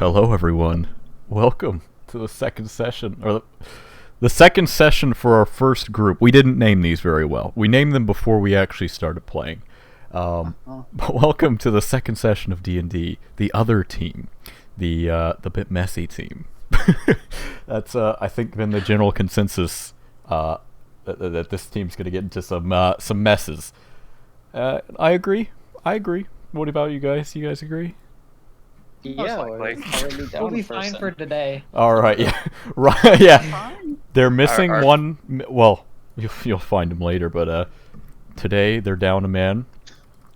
Hello, everyone. Welcome to the second session, or the second session for our first group. We didn't name these very well. We named them before we actually started playing. But welcome to the second session of D&D, the other team, the bit messy team. That's I think been the general consensus that this team's going to get into some messes. I agree. What about you guys? You guys agree? Yeah, we're already down We'll be a fine person. for today. All right, yeah, right, yeah. Fine. They're missing Our- one. Well, you'll find them later, but today they're down a man,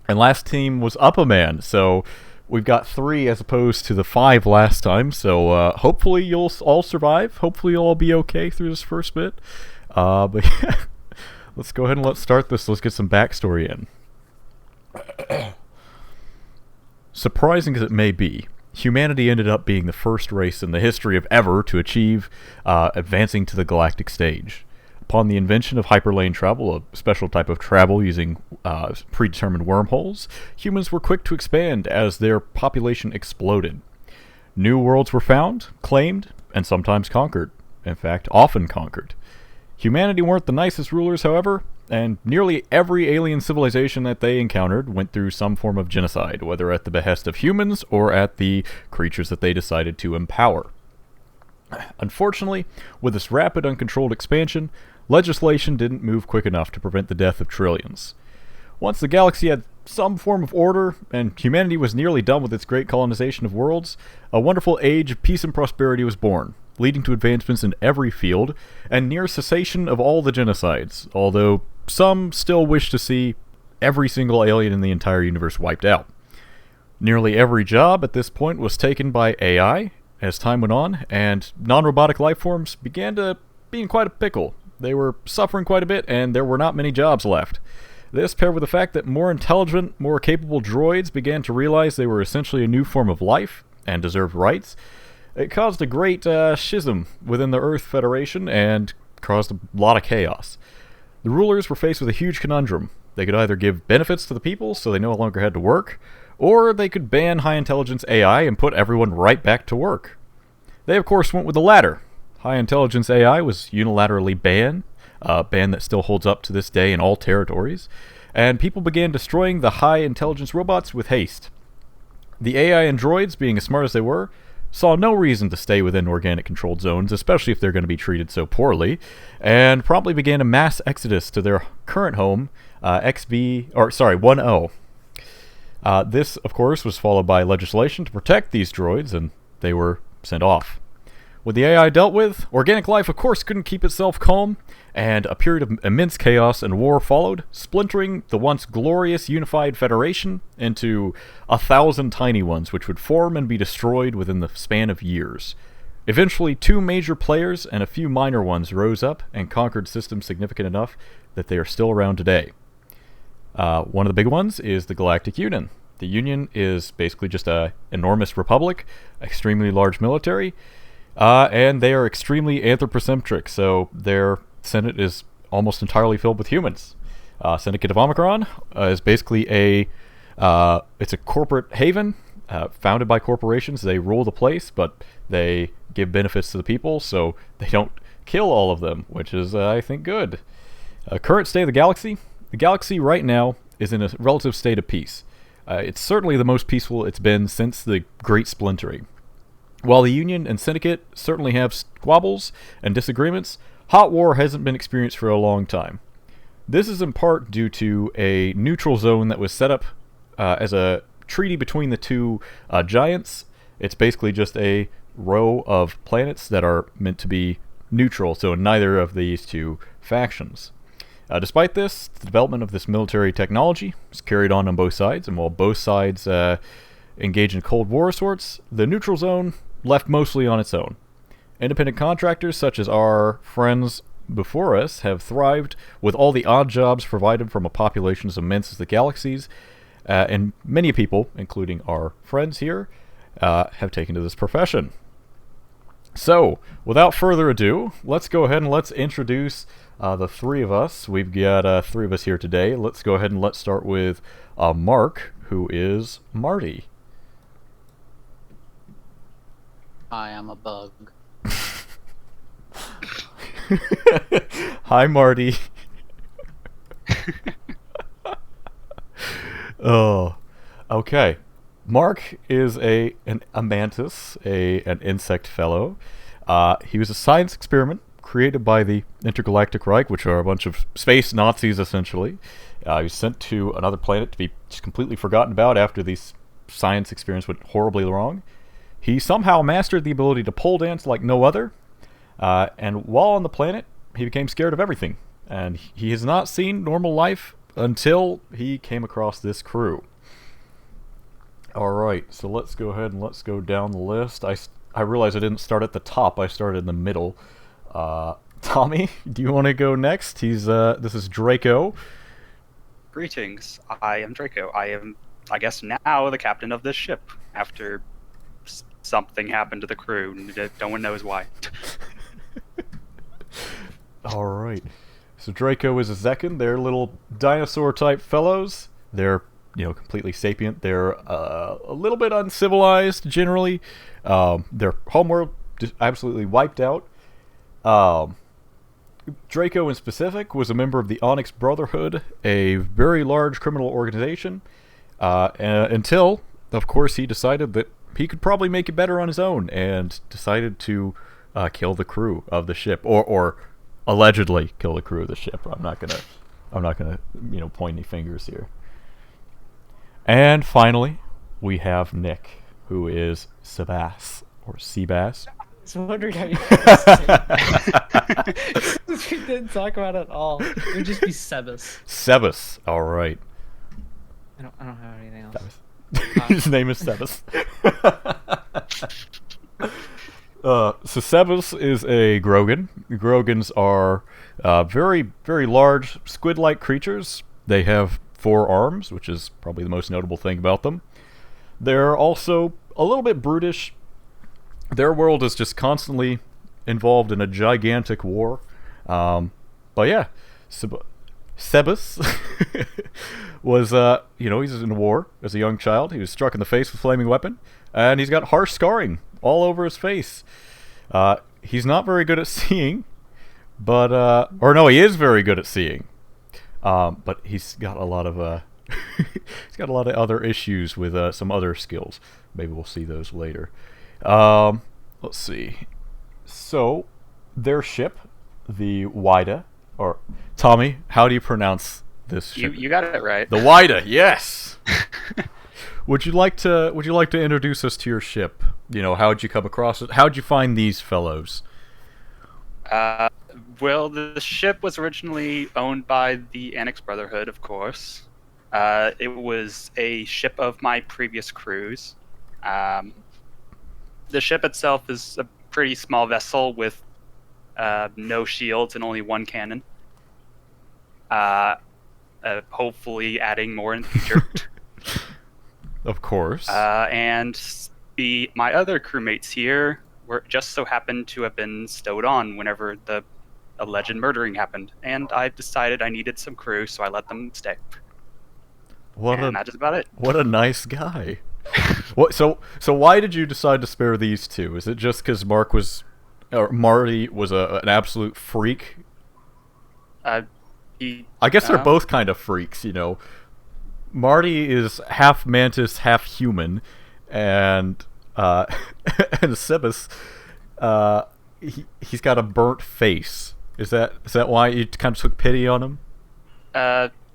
and last team was up a man. So we've got 3 as opposed to the 5 last time. So hopefully you'll all survive. Hopefully you'll all be okay through this first bit. But yeah, let's go ahead and let's start this. Let's get some backstory in. Surprising as it may be, humanity ended up being the first race in the history of ever to achieve advancing to the galactic stage. Upon the invention of hyperlane travel, a special type of travel using predetermined wormholes, humans were quick to expand as their population exploded. New worlds were found, claimed, and sometimes conquered. In fact, often conquered. Humanity weren't the nicest rulers, however, and nearly every alien civilization that they encountered went through some form of genocide, whether at the behest of humans or at the creatures that they decided to empower. Unfortunately, with this rapid, uncontrolled expansion, legislation didn't move quick enough to prevent the death of trillions. Once the galaxy had some form of order, and humanity was nearly done with its great colonization of worlds, a wonderful age of peace and prosperity was born, leading to advancements in every field, and near cessation of all the genocides, although some still wish to see every single alien in the entire universe wiped out. Nearly every job at this point was taken by AI as time went on, and non-robotic life forms began to be in quite a pickle. They were suffering quite a bit, and there were not many jobs left. This, paired with the fact that more intelligent, more capable droids began to realize they were essentially a new form of life and deserved rights, it caused a great schism within the Earth Federation and caused a lot of chaos. The rulers were faced with a huge conundrum. They could either give benefits to the people so they no longer had to work, or they could ban high-intelligence AI and put everyone right back to work. They, of course, went with the latter. High-intelligence AI was unilaterally banned, a ban that still holds up to this day in all territories, and people began destroying the high-intelligence robots with haste. The AI and droids, being as smart as they were, saw no reason to stay within organic controlled zones, especially if they're going to be treated so poorly, and promptly began a mass exodus to their current home, 1O. This, of course, was followed by legislation to protect these droids, and they were sent off. With the AI dealt with, organic life, of course, couldn't keep itself calm, and a period of immense chaos and war followed, splintering the once glorious unified Federation into 1,000 tiny ones, which would form and be destroyed within the span of years. Eventually, 2 major players and a few minor ones rose up and conquered systems significant enough that they are still around today. One of the big ones is the Galactic Union. The Union is basically just an enormous republic, extremely large military, and they are extremely anthropocentric, so their Senate is almost entirely filled with humans. Syndicate of Omicron is basically it's a corporate haven, founded by corporations. They rule the place, but they give benefits to the people, so they don't kill all of them, which is, I think, good. Current state of the galaxy right now is in a relative state of peace. It's certainly the most peaceful it's been since the Great Splintering. While the Union and Syndicate certainly have squabbles and disagreements, hot war hasn't been experienced for a long time. This is in part due to a neutral zone that was set up as a treaty between the 2 giants. It's basically just a row of planets that are meant to be neutral, so neither of these 2 factions. Despite this, the development of this military technology is carried on both sides, and while both sides engage in Cold War of sorts, the neutral zone left mostly on its own. Independent contractors such as our friends before us have thrived with all the odd jobs provided from a population as immense as the galaxies, and many people, including our friends here, have taken to this profession. So, without further ado, let's go ahead and let's introduce the 3 of us. We've got 3 of us here today. Let's go ahead and let's start with Mark, who is Marty. Hi, I'm a bug. Hi, Marty. Oh, okay. Mark is a mantis, an insect fellow. He was a science experiment created by the Intergalactic Reich, which are a bunch of space Nazis, essentially. He was sent to another planet to be just completely forgotten about after these science experiments went horribly wrong. He somehow mastered the ability to pole dance like no other, and while on the planet, he became scared of everything. And he has not seen normal life until he came across this crew. Alright, so let's go ahead and let's go down the list. I realize I didn't start at the top, I started in the middle. Tommy, do you want to go next? This is Draco. Greetings, I am Draco. I am, I guess, now the captain of this ship, after something happened to the crew. No one knows why. Alright. So Draco is a Zekan. They're little dinosaur-type fellows. They're, completely sapient. They're a little bit uncivilized, generally. Their homeworld just absolutely wiped out. Draco, in specific, was a member of the Onyx Brotherhood, a very large criminal organization, until, of course, he decided that he could probably make it better on his own, and decided to kill the crew of the ship, or allegedly kill the crew of the ship. I'm not gonna point any fingers here. And finally, we have Nick, who is Sebas, or Seabass. I was wondering how you guys we didn't talk about it at all. It would just be Sebas. Sebas, alright. I don't have anything else. His name is Sebas. So Sebas is a Grogan. Grogans are very, very large squid-like creatures. They have 4 arms, which is probably the most notable thing about them. They're also a little bit brutish. Their world is just constantly involved in a gigantic war. But yeah, Sebas was, he's in a war as a young child. He was struck in the face with a flaming weapon, and he's got harsh scarring all over his face. He's not very good at seeing, but he is very good at seeing. But he's got a lot of other issues with some other skills. Maybe we'll see those later. Let's see. So, their ship, the Wida, or Tommy, how do you pronounce this ship? You got it right. The Wida, yes. Would you like to introduce us to your ship? How'd you come across it? How'd you find these fellows? Well, the ship was originally owned by the Onyx Brotherhood, of course. It was a ship of my previous cruise. The ship itself is a pretty small vessel with no shields and only 1 cannon. Hopefully adding more in the future. Of course. And my other crewmates here just so happened to have been stowed on whenever the alleged murdering happened. And I decided I needed some crew, so I let them stay. That's just about it. What a nice guy. So why did you decide to spare these two? Is it just because Marty was an absolute freak? I guess they're both kind of freaks, Marty is half mantis, half human, and Sebas, he's got a burnt face. Is that why you kind of took pity on him?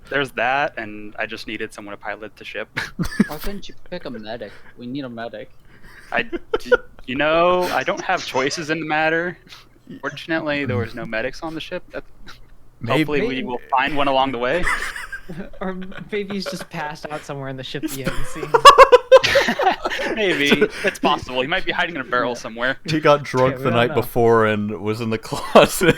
There's that, and I just needed someone to pilot the ship. Why couldn't you pick a medic? We need a medic. I don't have choices in the matter. Fortunately, there was no medics on the ship. Hopefully, we will find one along the way. Or maybe he's just passed out somewhere in the ship that you haven't seen. Maybe. It's possible. He might be hiding in a barrel somewhere. He got drunk the night before and was in the closet.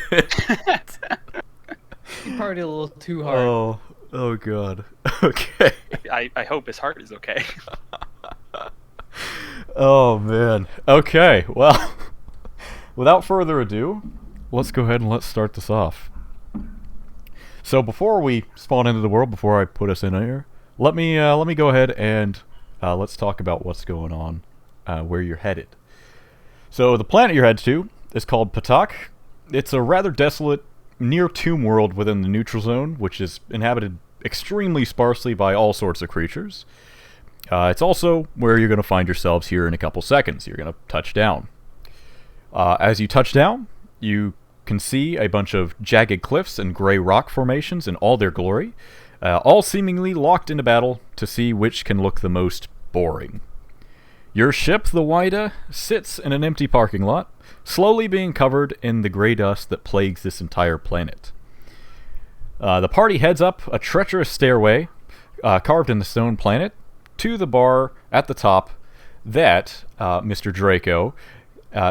He partied a little too hard. Oh god. Okay. I hope his heart is okay. Oh man. Okay, well, without further ado, let's go ahead and let's start this off. So before we spawn into the world, before I put us in here, let me go ahead and let's talk about what's going on, where you're headed. So the planet you're headed to is called Patak. It's a rather desolate, near tomb world within the neutral zone, which is inhabited extremely sparsely by all sorts of creatures. It's also where you're going to find yourselves here in a couple seconds. You're going to touch down. As you touch down, you can see a bunch of jagged cliffs and gray rock formations in all their glory, all seemingly locked into battle to see which can look the most boring. Your ship, the Wida, sits in an empty parking lot, slowly being covered in the gray dust that plagues this entire planet. The party heads up a treacherous stairway carved in the stone planet to the bar at the top that Mr. Draco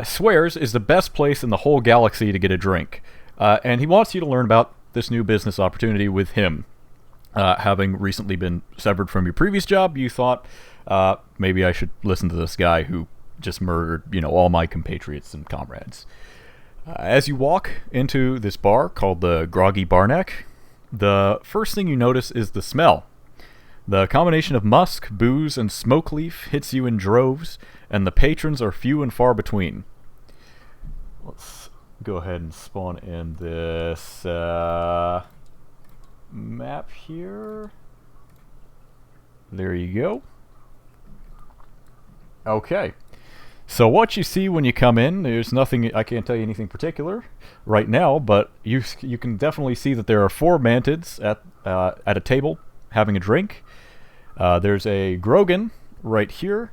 swears is the best place in the whole galaxy to get a drink. And he wants you to learn about this new business opportunity with him. Having recently been severed from your previous job, you thought maybe I should listen to this guy who just murdered, all my compatriots and comrades. As you walk into this bar called the Groggy Barnack, the first thing you notice is the smell. The combination of musk, booze, and smoke leaf hits you in droves, and the patrons are few and far between. Let's go ahead and spawn in this map here. There you go. Okay. So what you see when you come in, there's nothing, I can't tell you anything particular right now, but you can definitely see that there are 4 mantids at a table having a drink. There's a Grogan right here,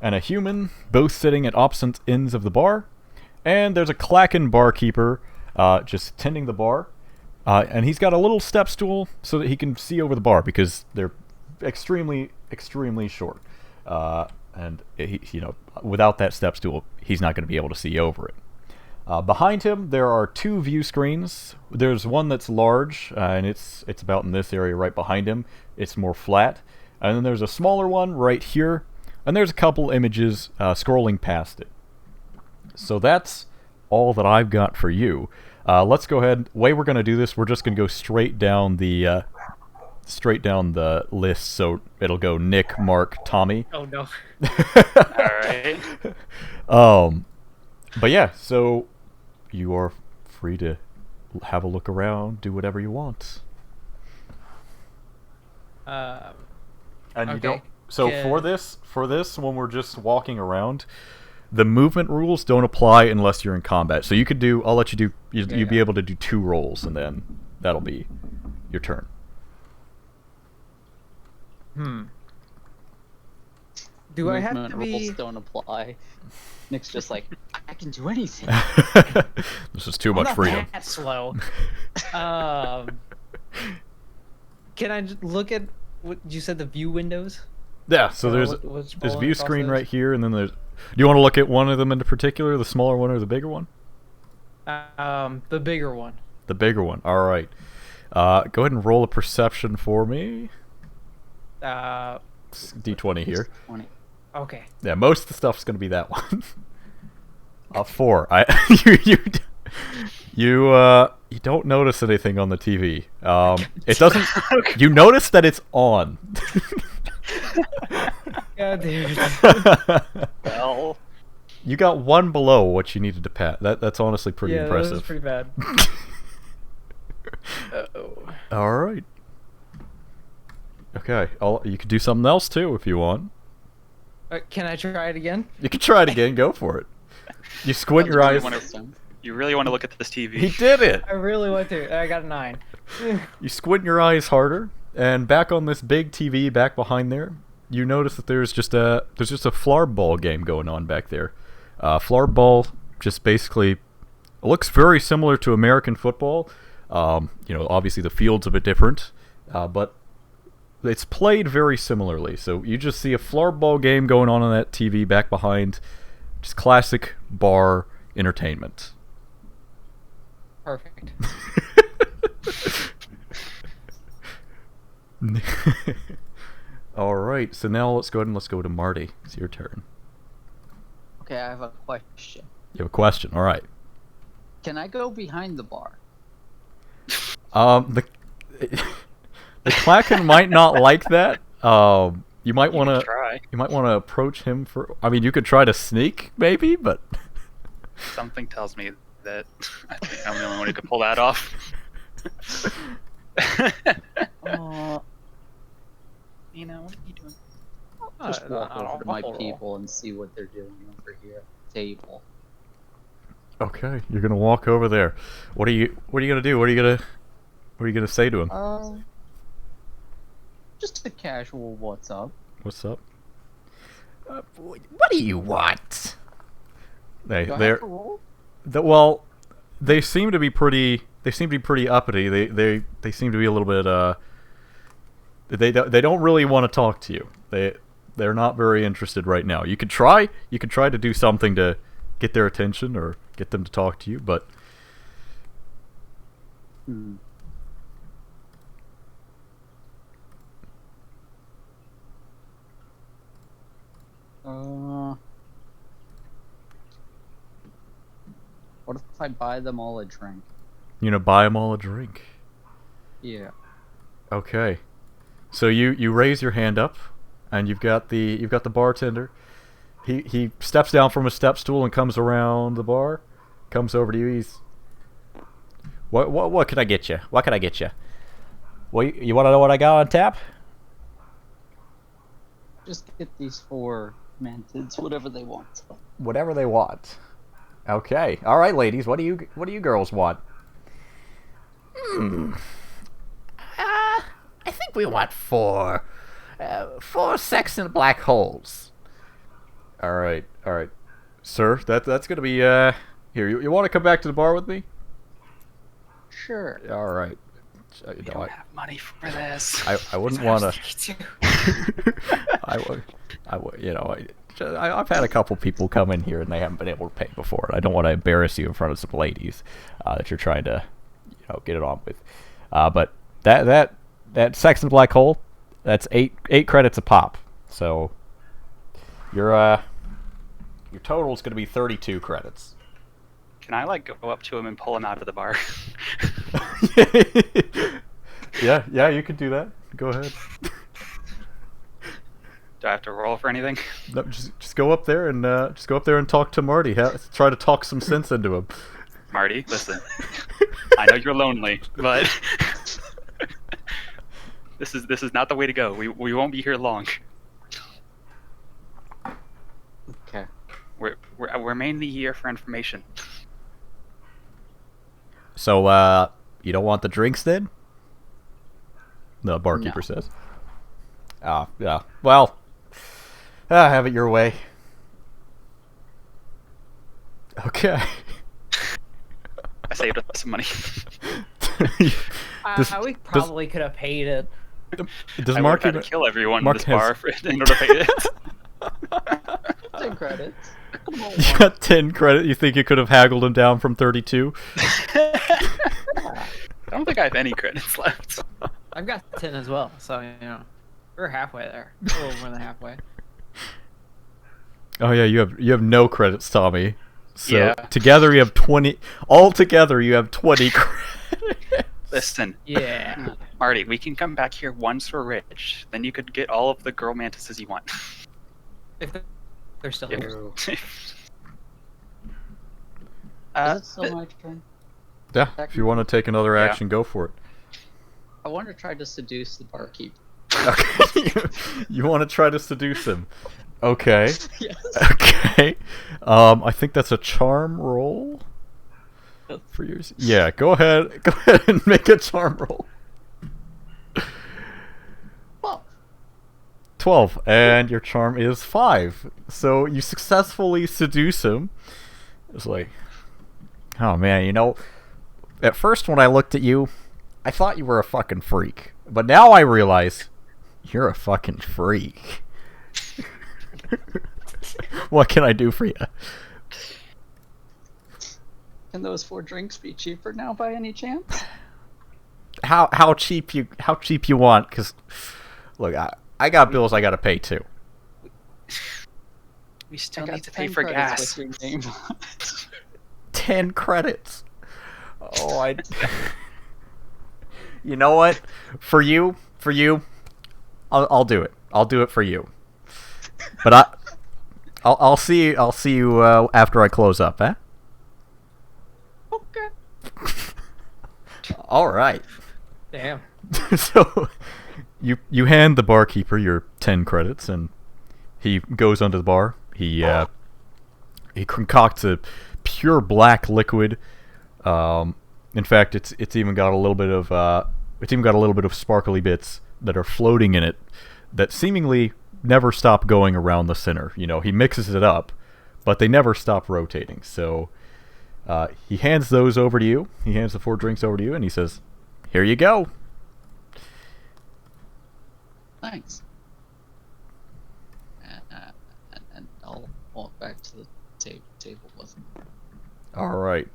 and a human, both sitting at opposite ends of the bar. And there's a Klacken barkeeper just tending the bar. And he's got a little step stool so that he can see over the bar because they're extremely, extremely short. And without that step stool, he's not going to be able to see over it. Behind him, there are 2 view screens. There's one that's large, and it's about in this area right behind him. It's more flat. And then there's a smaller one right here, and there's a couple images scrolling past it. So that's all that I've got for you. Let's go ahead. The way we're going to do this, we're just going to go straight down the list. So it'll go Nick, Mark, Tommy. Oh no. Alright. But yeah, so you are free to have a look around, do whatever you want. And you Okay. don't. So Yeah. for this, when we're just walking around, the movement rules don't apply unless you're in combat. So you could do. I'll let you do. You'd be able to do 2 rolls, and then that'll be your turn. Do I have Movement to rules be? don't apply. Nick's just like, I can do anything. This is too I'm much not freedom. that slow. Can I just look at what you said? The view windows. Yeah. So there's What's there's scrolling view across screen those? right here, and then there's. Do you want to look at one of them in particular, the smaller one or the bigger one? The bigger one. The bigger one. All right. Go ahead and roll a perception for me. It's D20 here. 20. Okay. Yeah, most of the stuff's gonna be that one. 4. You don't notice anything on the TV. It doesn't. You notice that it's on. God, dude. Well, You got 1 below what you needed to pat. That's honestly pretty yeah, impressive. that was pretty bad. Uh-oh. All right. Okay. You could do something else too if you want. Can I try it again? You can try it again. Go for it. You squint your eyes. you really want to look at this TV. He did it. I really want to. I got a 9. You squint your eyes harder, and back on this big TV back behind there, you notice that there's just a flarball game going on back there. Flarball just basically looks very similar to American football. Obviously the field's a bit different, but it's played very similarly. So you just see a flarball game going on that TV back behind. Just classic bar entertainment. Perfect. All right, so now let's go ahead and let's go to Marty. It's your turn. Okay, I have a question. You have a question. All right. Can I go behind the bar? The Klacken might not like that. You might want to try. approach him for. I mean, you could try to sneak, maybe, but Something tells me that I think I'm the only one who can pull that off. You know, what are you doing? Just walk over to my people and see what they're doing over here. Table. Okay, you're gonna walk over there. What are you gonna do? What are you gonna say to him? Just a casual what's up. What's up? What do you want? Do I have They're to roll? well, they seem to be pretty. They seem to be pretty uppity. They seem to be a little bit. They don't really want to talk to you. They're not very interested right now. You could try. You could try to do something to get their attention or get them to talk to you, but. What if I buy them all a drink? You know, buy them all a drink. Yeah. Okay. So you raise your hand up, and you've got the bartender. He steps down from a step stool and comes around the bar, comes over to you. He's what can I get you? What can I get you? Well, you want to know what I got on tap? Just get these 4 mantids, whatever they want. Whatever they want. Okay. All right, ladies. What do you girls want? I think we want 4 sex and black holes. All right, sir. That's gonna be here. You want to come back to the bar with me? Sure. All right. We don't have money for this. I wouldn't want to. I've had a couple people come in here and they haven't been able to pay before. And I don't want to embarrass you in front of some ladies that you're trying to, get it on with. But that sex and black hole, that's 8 credits a pop. So your total is going to be 32 credits. Can I go up to him and pull him out of the bar? Yeah, you could do that. Go ahead. Do I have to roll for anything? No, just go up there and talk to Marty. Try to talk some sense into him. Marty, listen. I know you're lonely, but this is not the way to go. We won't be here long. Okay. We're mainly here for information. So, you don't want the drinks then? The barkeeper says. Yeah. Well, have it your way. Okay. I saved us some money. We probably could have paid it. Does I Mark would have to kill everyone Mark in this bar in order to pay it. 10 credits. Come on. You got 10 credit. You think you could have haggled him down from 32? I don't think I have any credits left. I've got 10 as well, so we're halfway there. A little more than halfway. Oh yeah, you have no credits, Tommy. So Yeah. together you have 20. All together you have 20 credits. Listen, Yeah. Marty, we can come back here once we're rich. Then you could get all of the girl mantises you want. If they're still Yeah. here. Is it still my turn? Yeah. If you want to take another Yeah. action, go for it. I want to try to seduce the barkeep. Okay. You want to try to seduce him? Okay. Yes. Okay. I think that's a charm roll for yours. Yeah. Go ahead. Go ahead and make a charm roll. Well, 12, and your charm is 5. So you successfully seduce him. It's like, oh man, at first when I looked at you, I thought you were a fucking freak. But now I realize you're a fucking freak. What can I do for you? can those 4 drinks be cheaper now by any chance? How cheap you want? Because look, I got bills I got to pay too. We still I got need to pay 10 for credits gas. with your name. 10 credits. Oh, You know what? For you, I'll do it. I'll do it for you. But I'll see you after I close up, eh? All right. Damn. So you hand the barkeeper your 10 credits, and he goes under the bar. He concocts a pure black liquid. In fact, it's even got a little bit of sparkly bits that are floating in it that seemingly never stop going around the center. You know, he mixes it up, but they never stop rotating. So he hands those over to you. He hands the 4 drinks over to you, and he says, "Here you go." Thanks. And I'll walk back to the table with him. All right.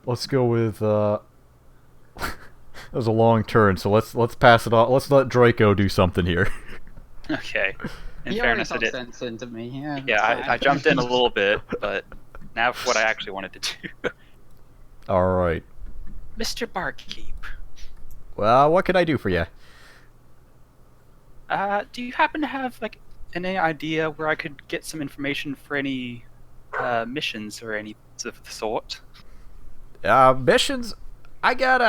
Let's go with. That was a long turn, so let's pass it off. Let's let Draco do something here. Okay. In He fairness, I already did. talked sense into me. Yeah. Yeah, I jumped in a little bit, but now for what I actually wanted to do. All right. Mr. Barkeep, Well, what can I do for you? do you happen to have like any idea where I could get some information for any missions or any of the sort? Missions. I got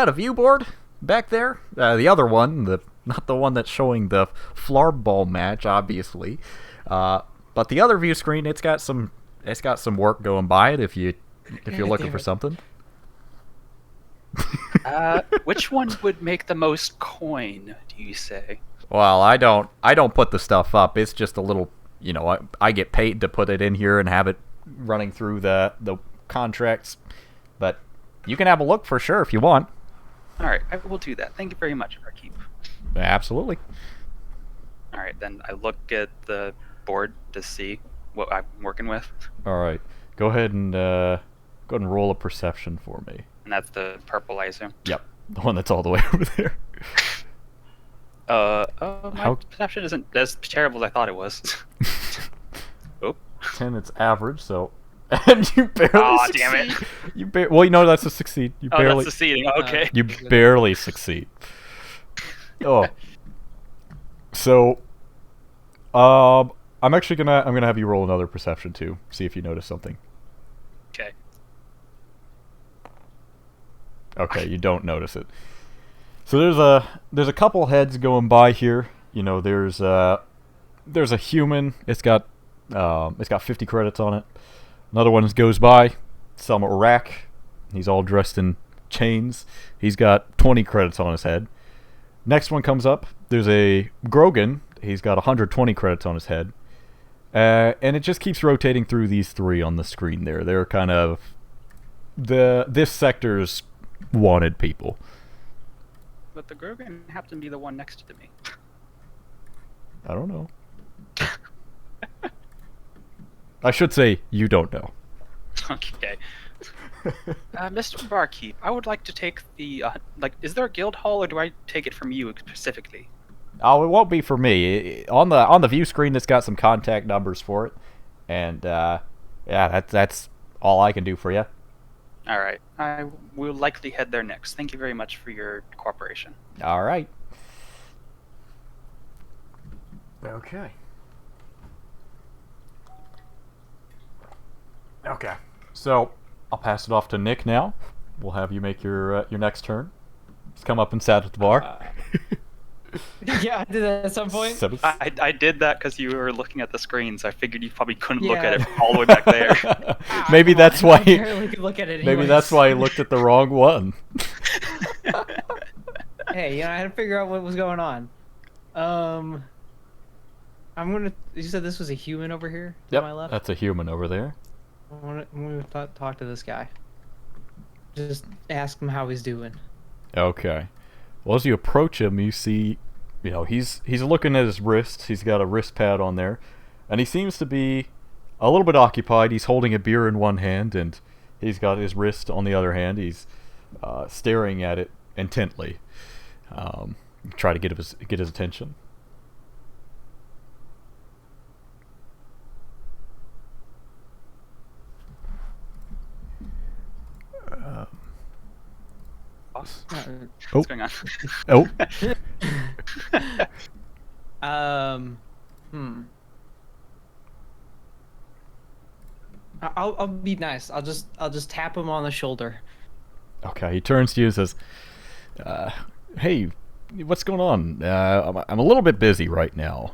a view board back there. The other one, not the one that's showing the flarball match, obviously. But the other view screen, it's got some work going by it if you're looking damn for it. something. Which one would make the most coin, do you say? Well, I don't put the stuff up. It's just a little, I get paid to put it in here and have it running through the contracts. But you can have a look for sure if you want. Alright, I will do that. Thank you very much, Barkeep. Absolutely. Alright, then I look at the board to see what I'm working with. All right. Go ahead and roll a perception for me. And that's the purple, I assume. Yep, the one that's all the way over there. My How- perception isn't as terrible as I thought it was. Oh. 10, it's average, so. And you barely Aw, succeed. damn it. Well, that's a succeed. You Oh, barely. that's the seating. Okay. You barely succeed. Oh. So, I'm actually I'm gonna have you roll another perception too. See if you notice something. Okay. Okay, you don't notice it. So there's a couple heads going by here. There's a human. It's got 50 credits on it. Another one goes by. Some Iraq. He's all dressed in chains. He's got 20 credits on his head. Next one comes up. There's a Grogan. He's got 120 credits on his head. And it just keeps rotating through these 3 on the screen there. They're kind of this sector's wanted people. But the Grogan happened to be the one next to me. I don't know. I should say you don't know. Okay. Mr. Barkeep, I would like to take the is there a guild hall or do I take it from you specifically? Oh, it won't be for me. On the view screen, it's got some contact numbers for it, and yeah, that's all I can do for you. All right. I will likely head there next. Thank you very much for your cooperation. All right. Okay. Okay. So I'll pass it off to Nick now. We'll have you make your next turn. Just come up and sat at the bar. Yeah, I did that at some point. So- I did that because you were looking at the screen, so I figured you probably couldn't look Yeah. at it from all the way back there. Maybe Come that's on, why. I barely could look at it. Maybe anyways. that's why he looked at the wrong one. Hey, I had to figure out what was going on. You said this was a human over here Yep, to my left. that's a human over there. I'm gonna talk to this guy. Just ask him how he's doing. Okay. Well, as you approach him, you see, he's looking at his wrists. He's got a wrist pad on there, and he seems to be a little bit occupied. He's holding a beer in one hand, and he's got his wrist on the other hand. He's staring at it intently. Try to get his attention. Boss, Uh, Oh. what's going on? Oh. Hmm. I'll be nice. I'll just tap him on the shoulder. Okay, he turns to you and says, "Hey, what's going on? I'm a little bit busy right now.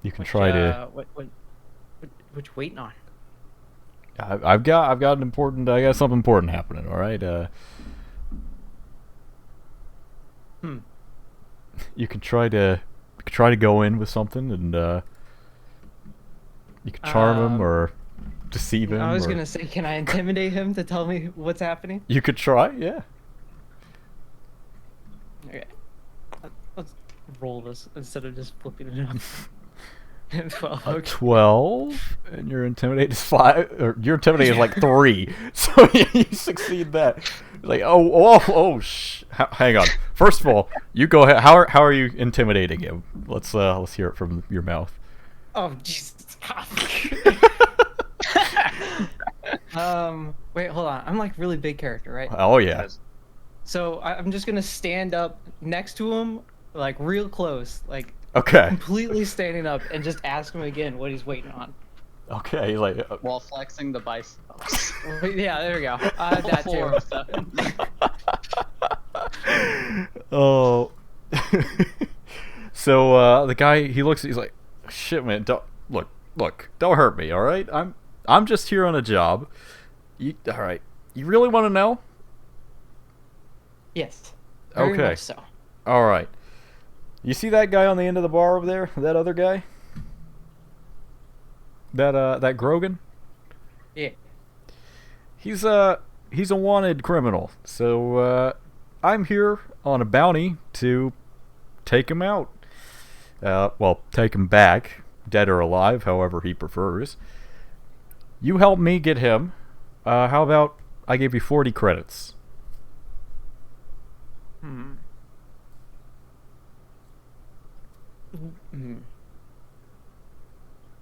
You can try to. What you waiting on? I've got an important. I got something important happening. All right. You can try to go in with something, and you can charm him or deceive him. I was or- gonna say, can I intimidate him to tell me what's happening? You could try, yeah. Okay. Let's roll this instead of just flipping it up. 12. A Okay. 12, and your intimidate is 5, or your intimidate is like 3, so you succeed that. Like, hang on. First of all, you go ahead. How are you intimidating him? Let's hear it from your mouth. Oh Jesus. Wait, hold on. I'm like really big character, right? Oh yeah. So I'm just gonna stand up next to him, like real close, like Okay. completely standing up, and just ask him again what he's waiting on. Okay. Like. While flexing the biceps. Yeah, there we go. That Four too. of them. Oh. So the guy, he looks. He's like, "Shit, man! Don't don't hurt me, all right? I'm just here on a job. All right? You really want to know? Yes. Very Okay. much so. All right. You see that guy on the end of the bar over there? That other guy? That Grogan? Yeah. He's a wanted criminal. So I'm here on a bounty to take him out. Well, take him back, dead or alive, however he prefers. You help me get him. How about I give you 40 credits? Hmm.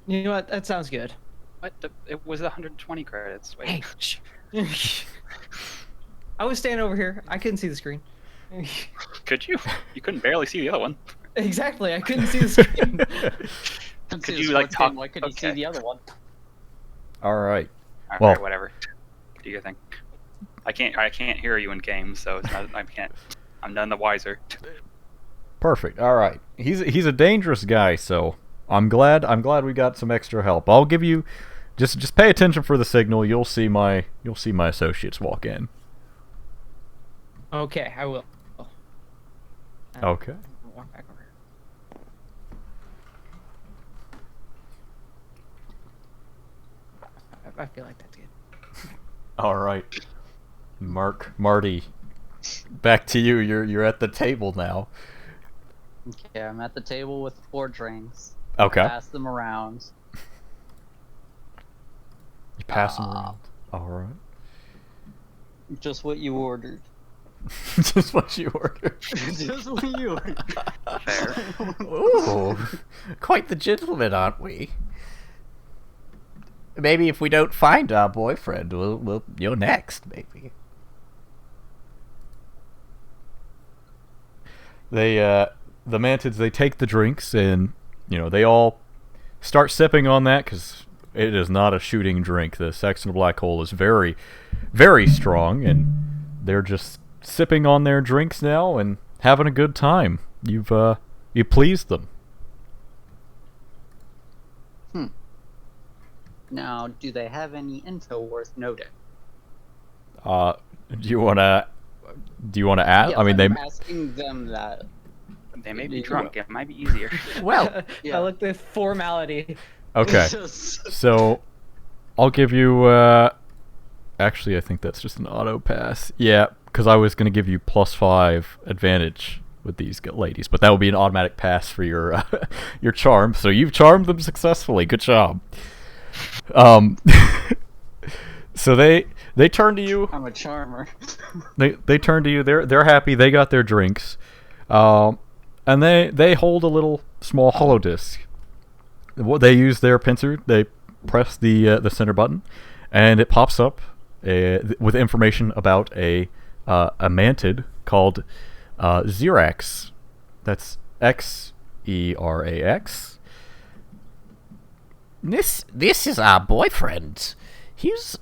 You know what? That sounds good. What? It was 120 credits. Wait. Hey, shh. I was standing over here. I couldn't see the screen. Could you? You couldn't barely see the other one. Exactly. I couldn't see the screen. Could Could see you, his like, sports talk- game, why couldn't you see okay. the other one? All right. All Well- right, whatever. Do your thing. I can't hear you in games, so it's not. I can't. I'm none the wiser. Perfect. All right. He's a dangerous guy, so I'm glad we got some extra help. I'll give you just pay attention for the signal. You'll see my associates walk in. Okay, I will. Okay. Walk back over here. I feel like that's good. All right. Marty, back to you. You're at the table now. Okay, I'm at the table with 4 drinks. Okay. Pass them around. You pass them around. All right. Just what you ordered. Just what you ordered. Just what you ordered. Fair. Ooh, quite the gentleman, aren't we? Maybe if we don't find our boyfriend, we'll you're next, maybe. They the mantids, they take the drinks, and they all start sipping on that because it is not a shooting drink. The Sexton Black Hole is very, very strong, and they're just sipping on their drinks now and having a good time. You pleased them. Now, do they have any info worth noting? Do you wanna ask? Yeah, I mean, they I'm asking them that. They may be drunk. It might be easier. Well, Yeah. I looked at formality. okay. Just- So I'll give you. Actually, I think that's just an auto pass. Yeah, because I was gonna give you +5 advantage with these ladies, but that would be an automatic pass for your your charm. So you've charmed them successfully. Good job. So they turn to you. I'm a charmer. They turn to you. They're happy. They got their drinks, and they hold a little small hollow disc. What they use their pincer. They press the center button, and it pops up with information about a mantid called Xerax. That's Xerax. this is our boyfriend.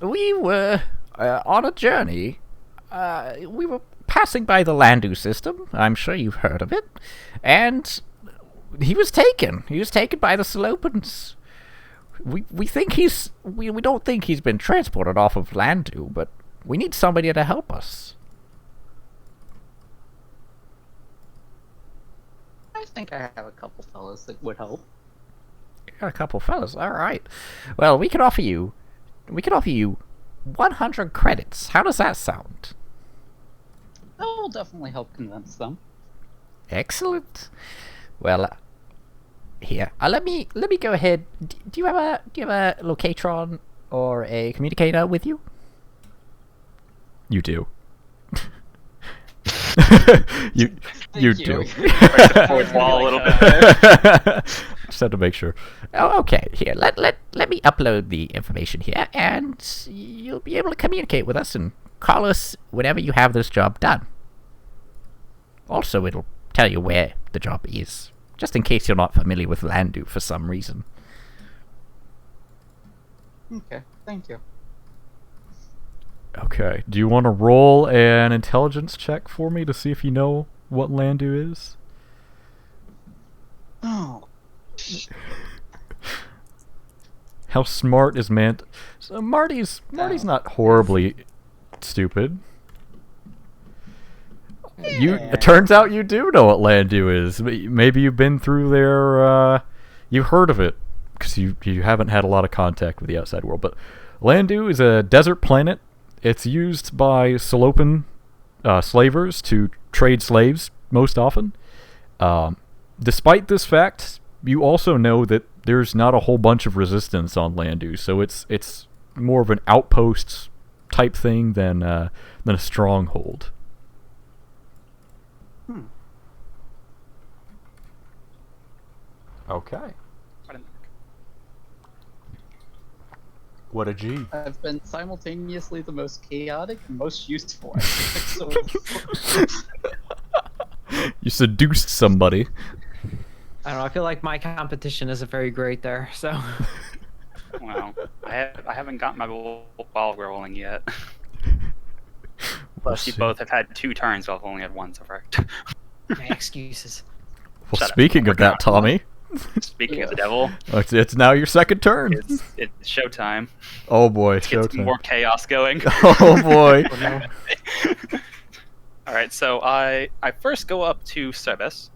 We were on a journey. We were passing by the Landu system. I'm sure you've heard of it. And he was taken. He was taken by the Slopans. We think we don't think he's been transported off of Landu, but we need somebody to help us. I think I have a couple fellas that would help. You got a couple fellas. All right. Well, we can offer you 100 credits. How does that sound? That will definitely help convince them. Excellent. Well, here. Let me go ahead. Do you have a locatron or a communicator with you? You do. you Thank do. you. Break the fourth wall a little bit. Just had to make sure. Oh, okay. Here, let me upload the information here, and you'll be able to communicate with us and call us whenever you have this job done. Also, it'll tell you where the job is, just in case you're not familiar with Landu for some reason. Okay, thank you. Okay. Do you want to roll an intelligence check for me to see if you know what Landu is? Oh, How smart is Mant? So Marty's not horribly stupid. It turns out you do know what Landu is. Maybe you've been through there. You've heard of it because you haven't had a lot of contact with the outside world. But Landu is a desert planet. It's used by Salopan slavers to trade slaves most often. Despite this fact, you also know that there's not a whole bunch of resistance on Landu, so it's more of an outpost type thing than a stronghold. Okay. What a G. I've been simultaneously the most chaotic and most useful. I think, so. You seduced somebody. I don't know. I feel like my competition isn't very great there. So Well, I haven't gotten my ball rolling yet. Plus, you see. both have had 2 turns, while I've only had 1 so far. my excuses. Well, Shut up. speaking of that, Tommy, Speaking of the devil, it's now your second turn. it's showtime. Oh boy, Let's get some showtime. more chaos going. Oh boy. Oh, no. All right, so I first go up to Sebes.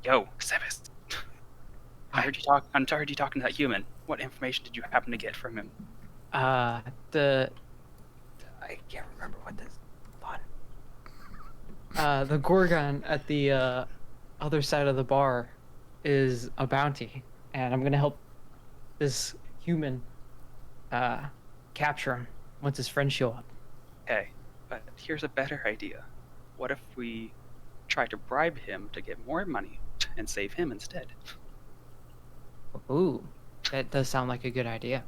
Yo, Sebes. I heard you talking to that human. What information did you happen to get from him? I can't remember what this. Fun. The Gorgon at the other side of the bar is a bounty, and I'm gonna help this human capture him once his friends show up. Okay, but here's a better idea. What if we try to bribe him to get more money and save him instead? Ooh, that does sound like a good idea.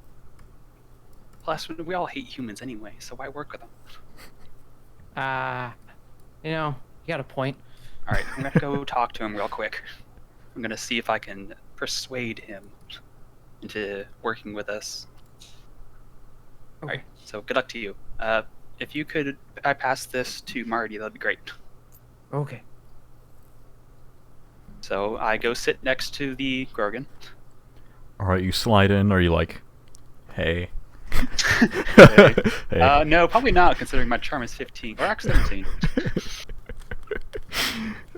Plus, we all hate humans anyway, so why work with them? You got a point. All right, I'm gonna go talk to him real quick. I'm gonna see if I can persuade him into working with us. All right, so good luck to you. If you could pass this to Marty, that'd be great. Okay. So I go sit next to the Gorgon. All right, you slide in. Are you like, hey? Hey. Hey. No, probably not, considering my charm is 15 or actually 17.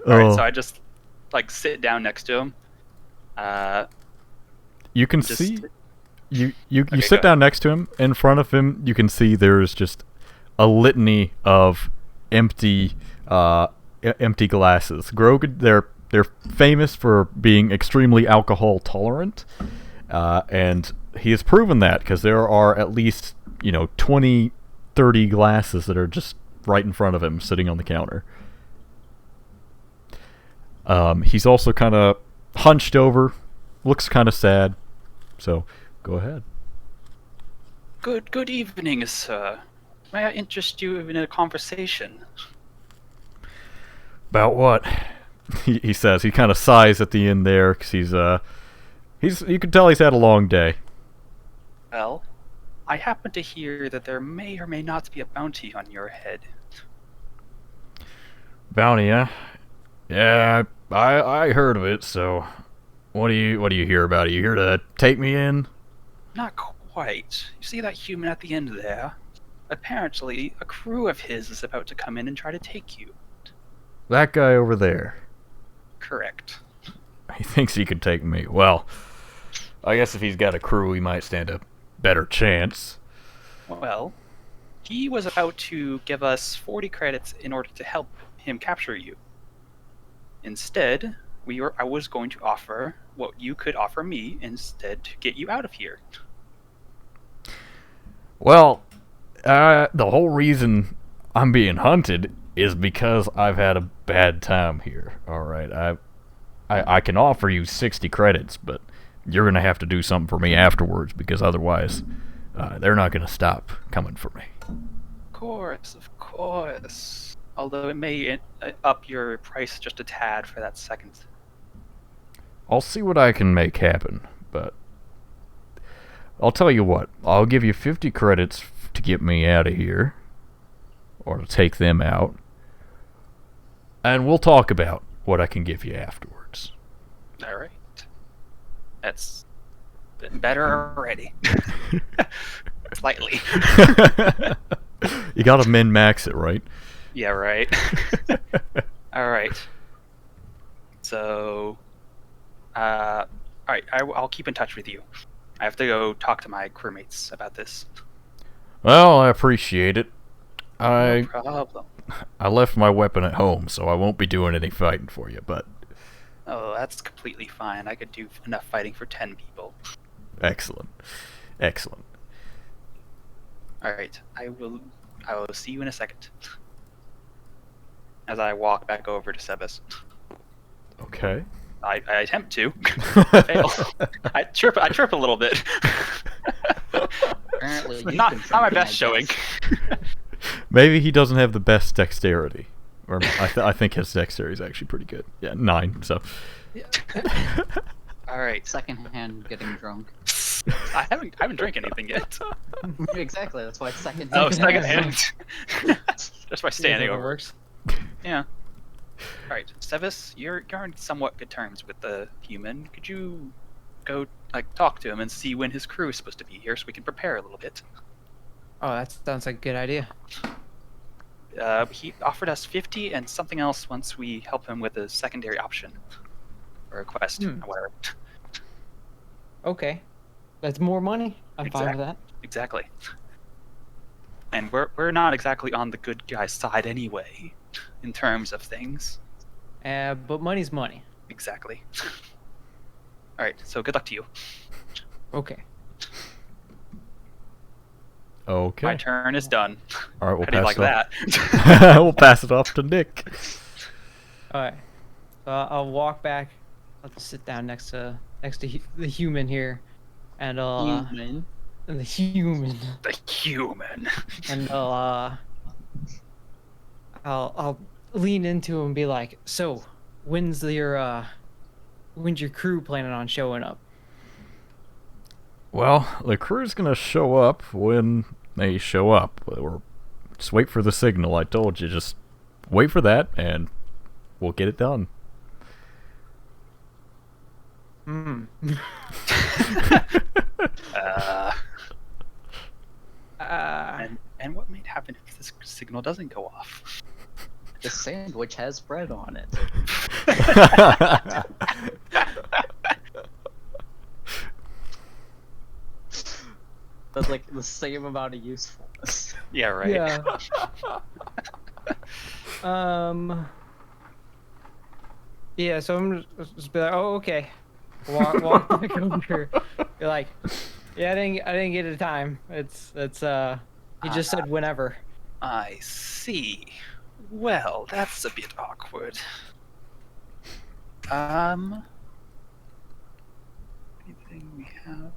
Oh. Alright, so I just sit down next to him. You can just- see you Okay, sit go down next to him. In front of him, you can see there's just a litany of empty glasses. Grogan, they're famous for being extremely alcohol tolerant, and he has proven that because there are at least 20, 30 glasses that are just right in front of him, sitting on the counter. He's also kind of hunched over, looks kind of sad. So, go ahead. Good evening, sir. May I interest you in a conversation? About what? He says. He kind of sighs at the end there because you can tell he's had a long day. Well, I happen to hear that there may or may not be a bounty on your head. Bounty, huh? Yeah, I heard of it. So, what do you hear about it? You here to take me in? Not quite. You see that human at the end there? Apparently, a crew of his is about to come in and try to take you. That guy over there. Correct. He thinks he could take me. Well, I guess if he's got a crew, he might stand a better chance. Well, he was about to give us 40 credits in order to help him capture you. Instead, I was going to offer what you could offer me instead to get you out of here. Well, the whole reason I'm being hunted is because I've had a bad time here. All right, I can offer you 60 credits, but you're gonna have to do something for me afterwards because otherwise, they're not gonna stop coming for me. Of course. Although it may up your price just a tad for that second. I'll see what I can make happen, but I'll tell you what. I'll give you 50 credits to get me out of here, or to take them out, and we'll talk about what I can give you afterwards. All right. That's been better already. Slightly. You gotta min-max it, right? Yeah, right. All right. So, all right. I'll keep in touch with you. I have to go talk to my crewmates about this. Well, I appreciate it. No problem. I left my weapon at home, so I won't be doing any fighting for you, but Oh, that's completely fine. I could do enough fighting for 10 people. excellent. Excellent. All right. I will see you in a second. As I walk back over to Sebas. Okay. I attempt to. Fail. I chirp a little bit. Apparently, you've not been my drinking, best I showing. guess. Maybe he doesn't have the best dexterity. Or I think his dexterity is actually pretty good. Yeah, 9, so. All right. Secondhand getting drunk. I haven't drank anything yet. Exactly, that's why second. Oh, secondhand. Just by See standing how it over. works. Yeah. All right, Sevis, you're on somewhat good terms with the human. Could you go talk to him and see when his crew is supposed to be here, so we can prepare a little bit? Oh, that sounds like a good idea. He offered us 50 and something else once we help him with a secondary option or a quest, or whatever. Okay. That's more money. I'm fine with that. Exactly. And we're not exactly on the good guy's side anyway, in terms of things. But money's money. Exactly. All right. So good luck to you. Okay. Okay. My turn is done. All right, we'll How do you pass like it that? off. We'll pass it off to Nick. All right. So I'll walk back. I'll just sit down next to the human here, and Human. the human, The human. and I'll lean into him and be like, "So, when's your crew planning on showing up?" Well, the crew's gonna show up when they show up. Or just wait for the signal. I told you, just wait for that, and we'll get it done. Hmm. And what might happen if this signal doesn't go off? The sandwich has bread on it. That's like the same amount of usefulness. Yeah, right. Yeah. Yeah. So I'm just be like, "Oh, okay." Walk back over. Be like, "Yeah, I didn't get a time. It's he just said whenever." I see. Well, that's a bit awkward. Anything we have?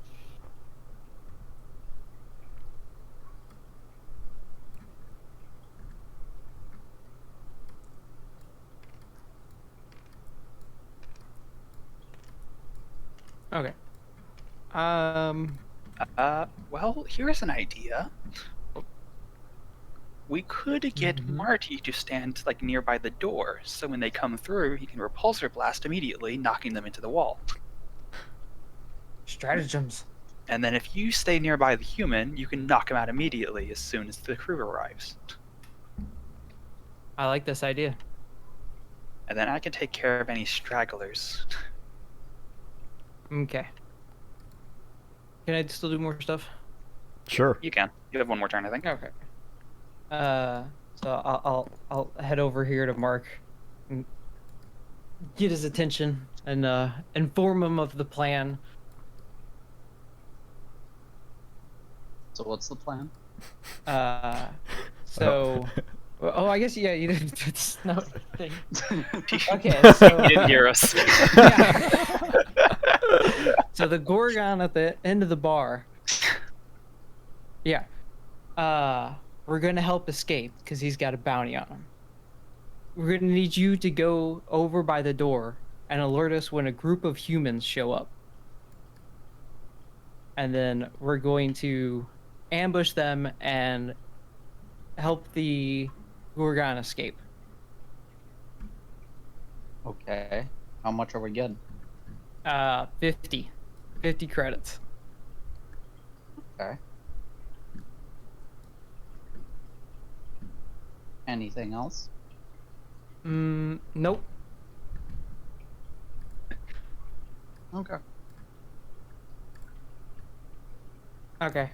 Okay. Well, here's an idea. We could get Mhm. Marty to stand like nearby the door, so when they come through, he can repulsor blast immediately, knocking them into the wall. Stratagems. And then if you stay nearby the human, you can knock him out immediately as soon as the crew arrives. I like this idea. And then I can take care of any stragglers. Okay. Can I still do more stuff? Sure. You can. You have one more turn, I think. Okay. So I'll head over here to Mark and get his attention and inform him of the plan. So what's the plan? So oh, I guess yeah, you didn't. It's no thing. He Okay, so didn't hear us. yeah. So the Gorgon at the end of the bar. Yeah. We're gonna help escape because he's got a bounty on him. We're gonna need you to go over by the door and alert us when a group of humans show up. And then we're going to ambush them and help the Gorgon escape. Okay. How much are we getting? 50 credits. Okay. Anything else? Nope. Okay. Okay.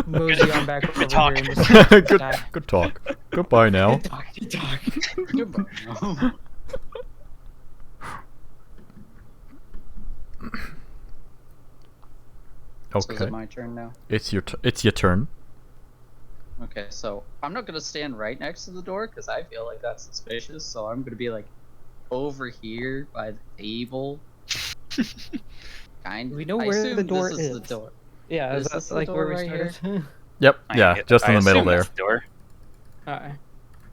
Mosey on back over talk. here and just good, die. good talk. Goodbye now. Good talk, good talk. Goodbye. So is Okay. it my turn now? It's your turn. Okay, so I'm not gonna stand right next to the door because I feel like that's suspicious. So I'm gonna be like over here by the table. Kind. We know I where the assume door this is. the door. Yeah, Is is this that the like where door we right started? Yep. I Yeah. Just in the middle assume there. that's the door. Alright.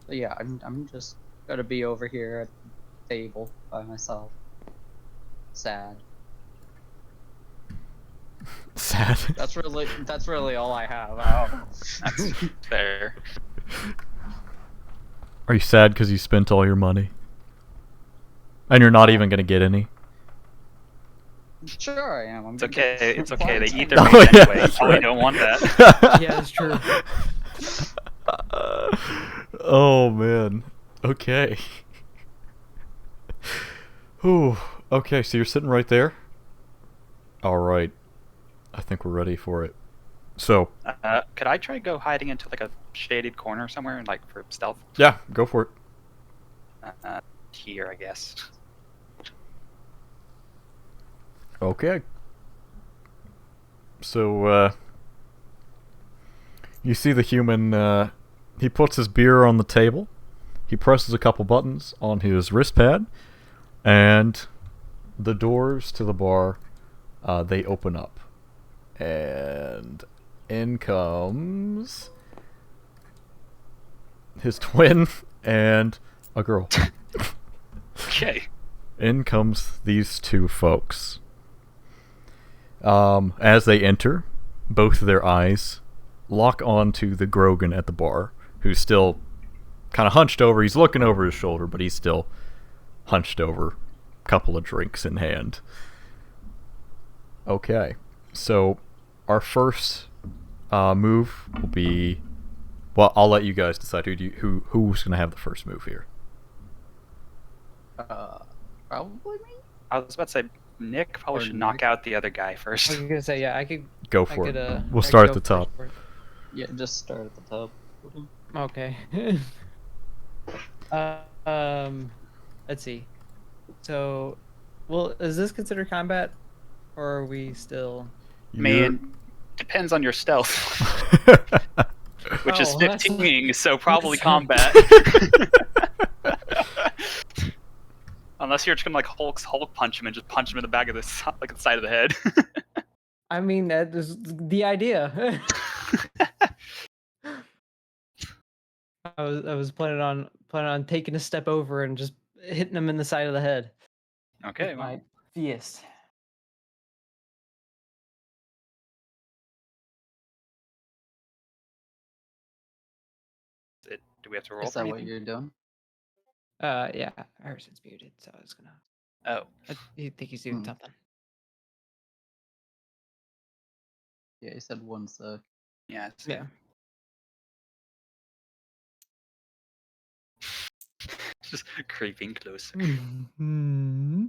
So yeah, I'm just gonna be over here at the table by myself. Sad. Sad. That's really all I have. I don't know. That's fair. Are you sad because you spent all your money? And you're not even gonna get any? Sure I am. I'm It's gonna get okay. It's okay. They eat their Oh, meat yeah, anyway. that's Probably right. don't want that. Yeah, that's true. Oh man. Okay. Whew. Okay, so you're sitting right there. All right. I think we're ready for it. So, Could I try to go hiding into like a shaded corner somewhere, like for stealth? yeah, go for it. Here, I guess. Okay. So, you see the human, he puts his beer on the table. He presses a couple buttons on his wrist pad, and the doors to the bar, they open up. And in comes his twin and a girl. Okay. In comes these two folks. As they enter, both of their eyes lock onto the Grogan at the bar, who's still kind of hunched over. He's looking over his shoulder, but he's still hunched over, couple of drinks in hand. Okay, so our first move will be. Well, I'll let you guys decide who's gonna have the first move here. Probably me. I was about to say Nick probably Or should knock Nick. out the other guy I was first. gonna say yeah, I could. Go I for could. it. I We'll could start go at the top. first for it. Yeah, just start at the top. Okay. Let's see. So, well, is this considered combat, or are we still? Man, depends on your stealth, which is Oh, that's- 15, so probably that's- combat. Unless you're just gonna like Hulk punch him and just punch him in the back of the like the side of the head. I mean, that is the idea. I was planning on taking a step over and just hitting him in the side of the head. Okay, with well, my fist. we have to roll Is for that what anything? you're doing? Yeah, Harrison's muted, so I was gonna. Oh, I think he's doing Hmm. something. Yeah, you said 1 sec. yeah. I see. Yeah. Just creeping closer. Mm-hmm.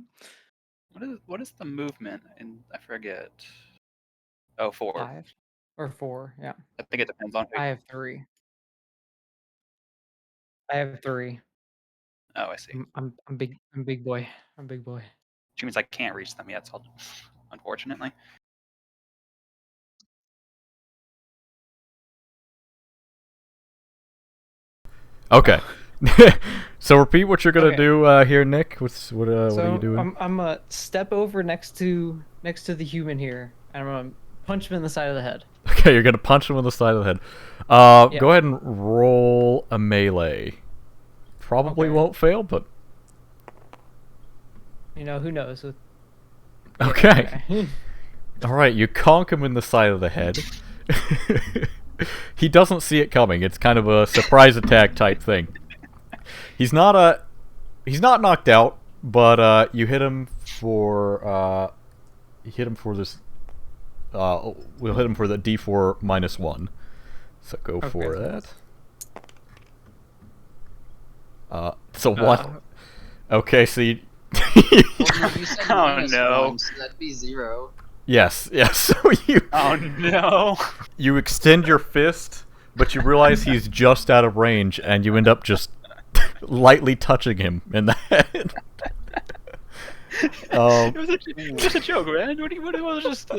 What is the movement? And I forget. Oh, 4. 5 or 4. Yeah, I think it depends on who. I have 3. I have 3. Oh, I see. I'm big. I'm big boy. I'm big boy. Which means I can't reach them yet. So unfortunately. Okay. So repeat what you're gonna Okay. do here, Nick. What are So you doing? I'm gonna step over next to the human here, and I'm gonna punch him in the side of the head. Okay, you're gonna punch him in the side of the head. Yeah. Go ahead and roll a melee. Probably Okay. won't fail, but You know, who knows? With... okay. All right, you conk him in the side of the head. He doesn't see it coming. It's kind of a surprise attack type thing. He's not knocked out, but you hit him for this. We'll hit him for the D4 -1. So go for Okay. that. So what? Okay, so you. Well, no, you said Oh, -1, no. so that'd be 0. Yes. So Oh no. you extend your fist, but you realize he's just out of range, and you end up just lightly touching him in the head. It was just a joke, man. What it was just.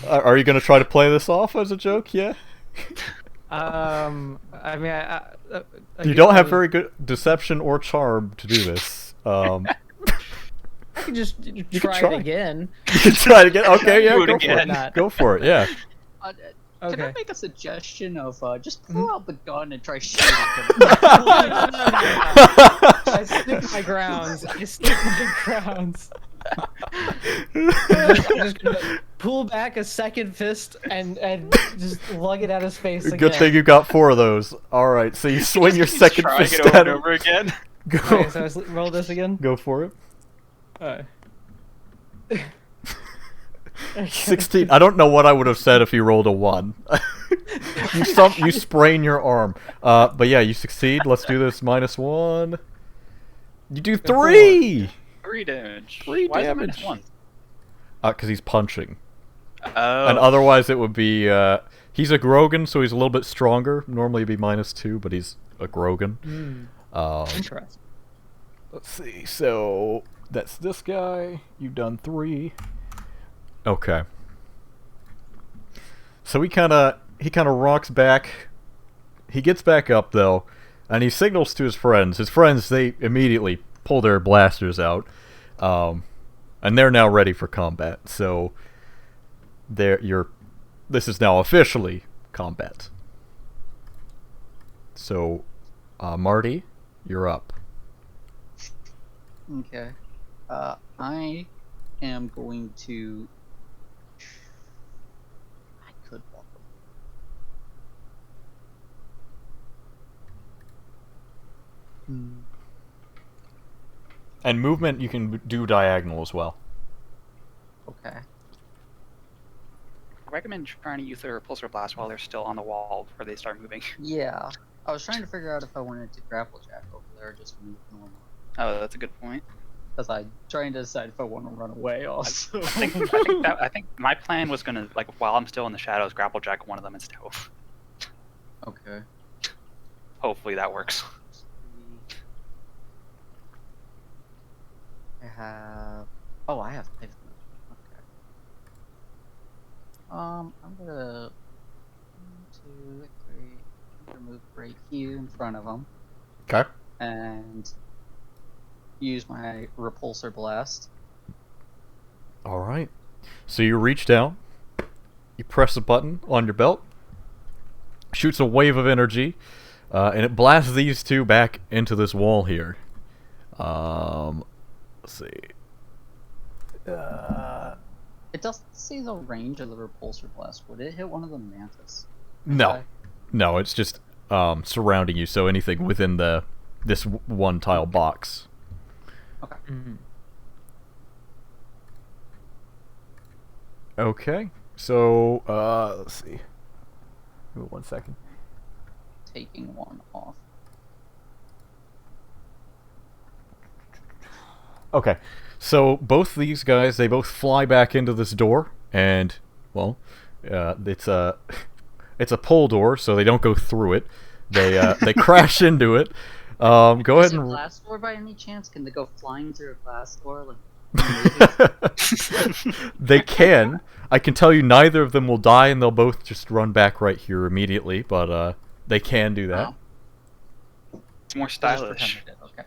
Are you gonna try to play this off as a joke? Yeah. I mean, I You guess don't I have would- very good deception or charm to do this. I can just can try try. it again. You can try to get. Okay, yeah, Do it go for again. it. Go for it. Yeah. Can I Okay. make a suggestion of just Mm-hmm. pull out the gun and try shooting him? I stick my grounds. I'm just gonna pull back a second fist and just lug it at his face again. Good thing you got 4 of those. All right, so you swing your second Trying fist it over at and him. over again. Go, Okay, so roll this again. go for it. Alright. 16. I don't know what I would have said if you rolled a 1. You sprain your arm. But yeah, you succeed. Let's do this -1. You do 3. 3 damage. 3 Why damage. Is it -1? Because he's punching. Oh. And otherwise it would be he's a Grogan, so he's a little bit stronger. Normally it'd be -2, but he's a Grogan. Interesting. Let's see. So that's this guy. You've done 3. Okay. So he kind of rocks back. He gets back up though, and he signals to his friends. His friends, they immediately pull their blasters out, and they're now ready for combat. So this is now officially combat. So, Marty, you're up. Okay. I am going to. I could walk. And movement, you can do diagonal as well. Okay. I recommend trying to use their repulsor blast while they're still on the wall before they start moving. Yeah. I was trying to figure out if I wanted to grapple jack over there or just move normal. Oh, that's a good point. Because I'm trying to decide if I want to run away also. I think my plan was gonna, like, while I'm still in the shadows, grapple jack one of them and stealth. Okay. Hopefully that works. I have. Oh, I have 5 movement. Okay. I'm gonna. 1, 2, 3. I'm gonna move right here in front of him Okay. and use my repulsor blast. All right. So you reach down, you press a button on your belt, shoots a wave of energy, and it blasts these two back into this wall here. Let's see. It doesn't say the range of the repulsor blast. Would it hit one of the mantis? No, it's just surrounding you, so anything within this one tile box. Mhm. Okay, so let's see. Give me 1 second. Taking one off. Okay, so both these guys, they both fly back into this door, and well, it's a it's a pull door, so they don't go through it. They crash into it. Go Is ahead it a and glass door by any chance? Can they go flying through a glass door? Like, they can. I can tell you neither of them will die, and they'll both just run back right here immediately. But they can do that. Wow. It's more Just stylish. pretend they did, okay.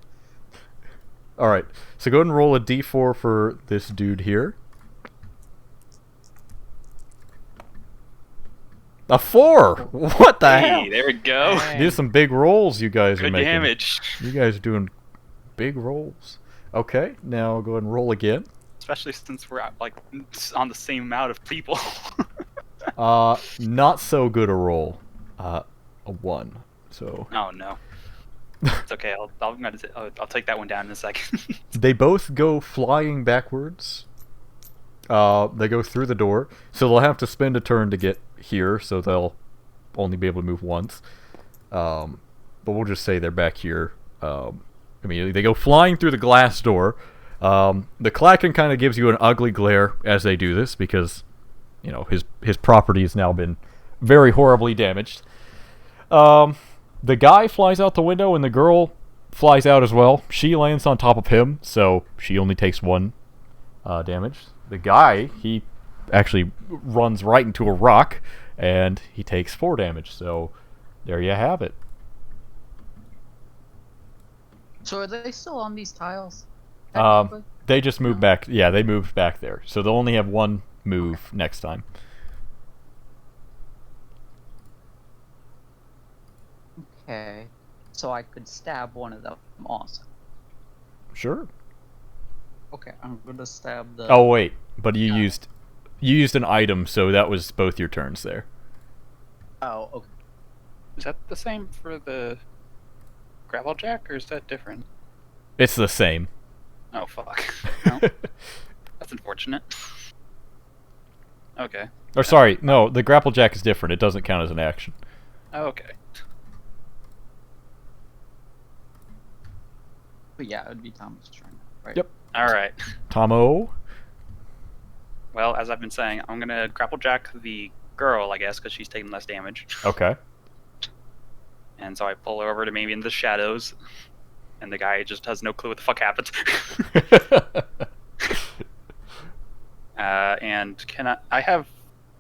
All right. So go ahead and roll a d4 for this dude here. A 4. What the hell? Hey, there we go. Dang. These are some big rolls you guys are Good making. damage. You guys are doing big rolls. Okay, now go ahead and roll again. Especially since we're like on the same amount of people. Not so good a roll. A 1. So Oh no. It's okay. I'll take that one down in a second. they both go flying backwards. They go through the door, so they'll have to spend a turn to get here, so they'll only be able to move once. But we'll just say they're back here. Immediately, they go flying through the glass door. The Klaken kind of gives you an ugly glare as they do this because, you know, his property has now been very horribly damaged. The guy flies out the window, and the girl flies out as well. She lands on top of him, so she only takes 1 damage. The guy, he actually runs right into a rock, and he takes 4 damage. So there you have it. So are they still on these tiles? Um, technically? they just moved back. Yeah, they moved back there, so they'll only have 1 move next time. Okay. So I could stab one of them also. Sure. Okay, I'm gonna stab the. Oh wait, but you No. used an item, so that was both your turns there. Oh, okay. Is that the same for the gravel jack, or is that different? It's the same. Oh fuck. No, that's unfortunate. Okay. Or sorry, no, the grapple jack is different. It doesn't count as an action. Oh, okay. But yeah, it would be Thomas' turn, right? Yep. All right. Tomo. Well, as I've been saying, I'm gonna grapple jack the girl, I guess, because she's taking less damage. Okay. And so I pull her over to maybe in the shadows, and the guy just has no clue what the fuck happened. And can I have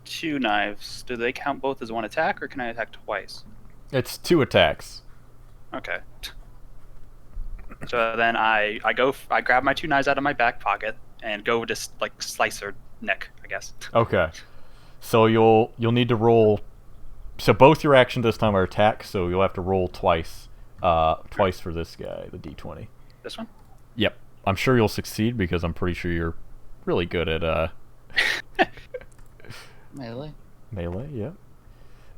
2 knives. Do they count both as 1 attack, or can I attack twice? It's 2 attacks. Okay. So then I grab my 2 knives out of my back pocket and go to like slice her neck, I guess. Okay. So you'll need to roll. So both your actions this time are attack. So you'll have to roll twice. Twice for this guy, the d20. This one? Yep. I'm sure you'll succeed because I'm pretty sure you're really good at Melee. melee. Yeah.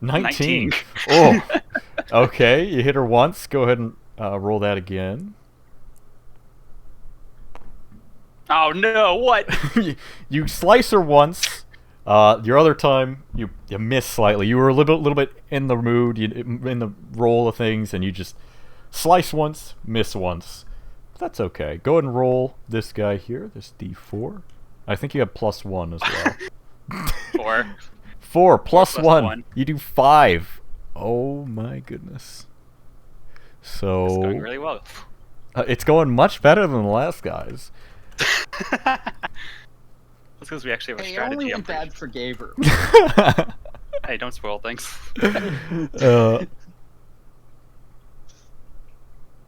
19. 19. Oh. Okay. You hit her once. Go ahead and roll that again. Oh no! What? You slice her once. Your other time, you miss slightly. You were a little bit in the mood, in the roll of things, and you just slice once, miss once. That's okay. Go ahead and roll this guy here, this d4. I think you have +1 as well. 4. 4 plus plus 1. one. You do 5. Oh my goodness. So It's going really well. it's going much better than the last guy's. That's because we actually have a Hey, it strategy. only I'm went pretty bad for Gabriel. sure. Hey, don't spoil things.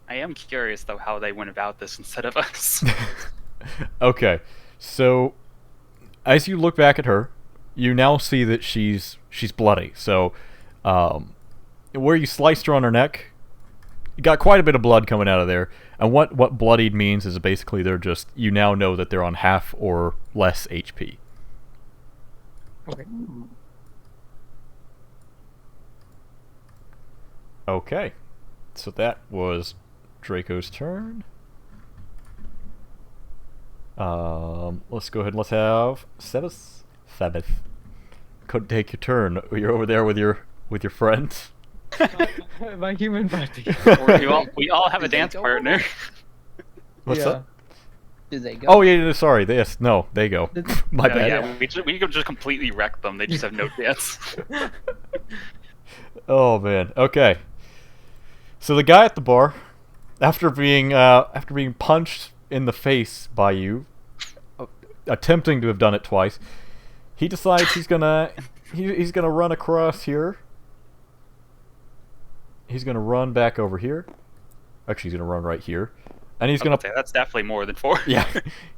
I am curious though how they went about this instead of us. Okay, so as you look back at her, you now see that she's bloody. So, where you sliced her on her neck, you got quite a bit of blood coming out of there. And what bloodied means is basically you now know that they're on half or less HP. Okay. Okay. So that was Draco's turn. Let's go ahead and let's have Sebas. Couldn't take your turn. You're over there with your friends. My human buddy. We all have a dance partner. What's Yeah. up? Do they go? Oh yeah, sorry. Yes, no, they go. My No, bad. yeah, we could just completely wreck them. They just have no dance. Oh man. Okay. So the guy at the bar, after being punched in the face by you, attempting to have done it twice, he decides he's gonna run across here. He's gonna run back over here. Actually, he's gonna run right here, and he's gonna. That's definitely more than 4. Yeah,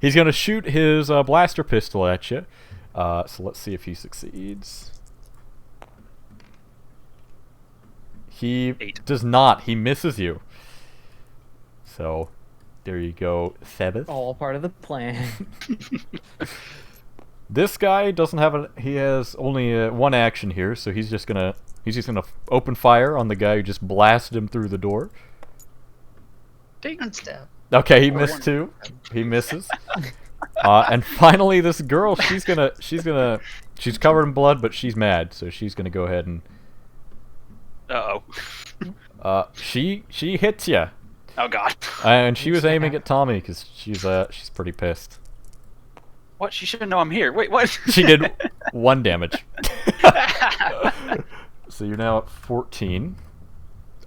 he's gonna shoot his blaster pistol at you. So let's see if he succeeds. He 8. does not. He misses you. So, there you go, Sebas. All part of the plan. This guy doesn't have he has only one action here, so he's just gonna open fire on the guy who just blasted him through the door. Demon stab. Okay, he Or missed one. too. He misses. And finally, this girl, she's covered in blood, but she's mad, so she's gonna go ahead and she hits you, Oh god. and she was aiming at Tommy because she's pretty pissed. What? She shouldn't know I'm here. Wait, what? She did 1 damage. So you're now at 14.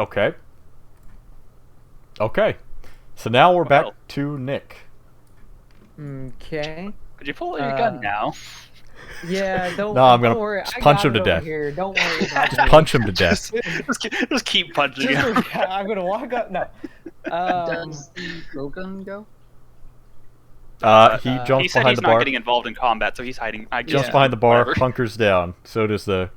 Okay. Okay. So now we're back Well. to Nick. Okay. Could you pull out your gun now? Yeah, don't. No, I'm gonna don't worry. just I punch got him to it over death. Here. Don't worry about Just me. punch him to death. Just keep punching him. I'm gonna walk up. No. Does the Grogun go? He he jumps He said behind he's the not bar. getting involved in combat, so he's hiding. I Jumps guess. behind the bar, Whatever. hunkers down. So does the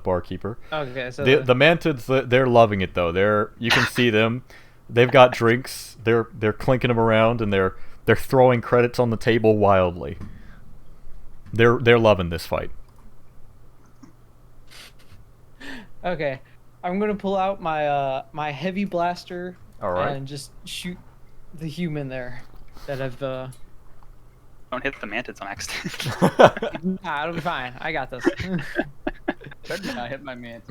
barkeeper. Okay, so The mantids, they're loving it though. You can see them. They've got drinks. They're clinking them around, and they're throwing credits on the table wildly. They're loving this fight. okay, I'm gonna pull out my my heavy blaster All right. and just shoot the human there that I've. Don't hit the mantids on accident. Nah, it'll be fine. I got this. I hit my man.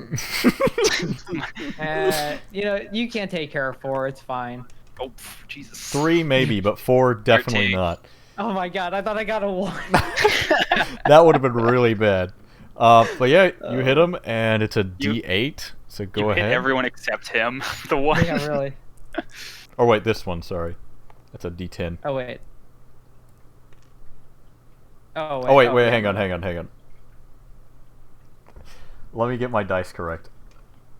You can't take care of 4. It's fine. Oh, Jesus. 3 maybe, but 4 definitely 13. not. Oh my god, I thought I got a 1. That would have been really bad. But yeah, you hit him, and it's a D8. So go You ahead. hit everyone except him. The one. Yeah, really. Oh wait, this one. Sorry, that's a D10. Oh wait. Oh wait. Oh wait, okay. hang on. Let me get my dice correct.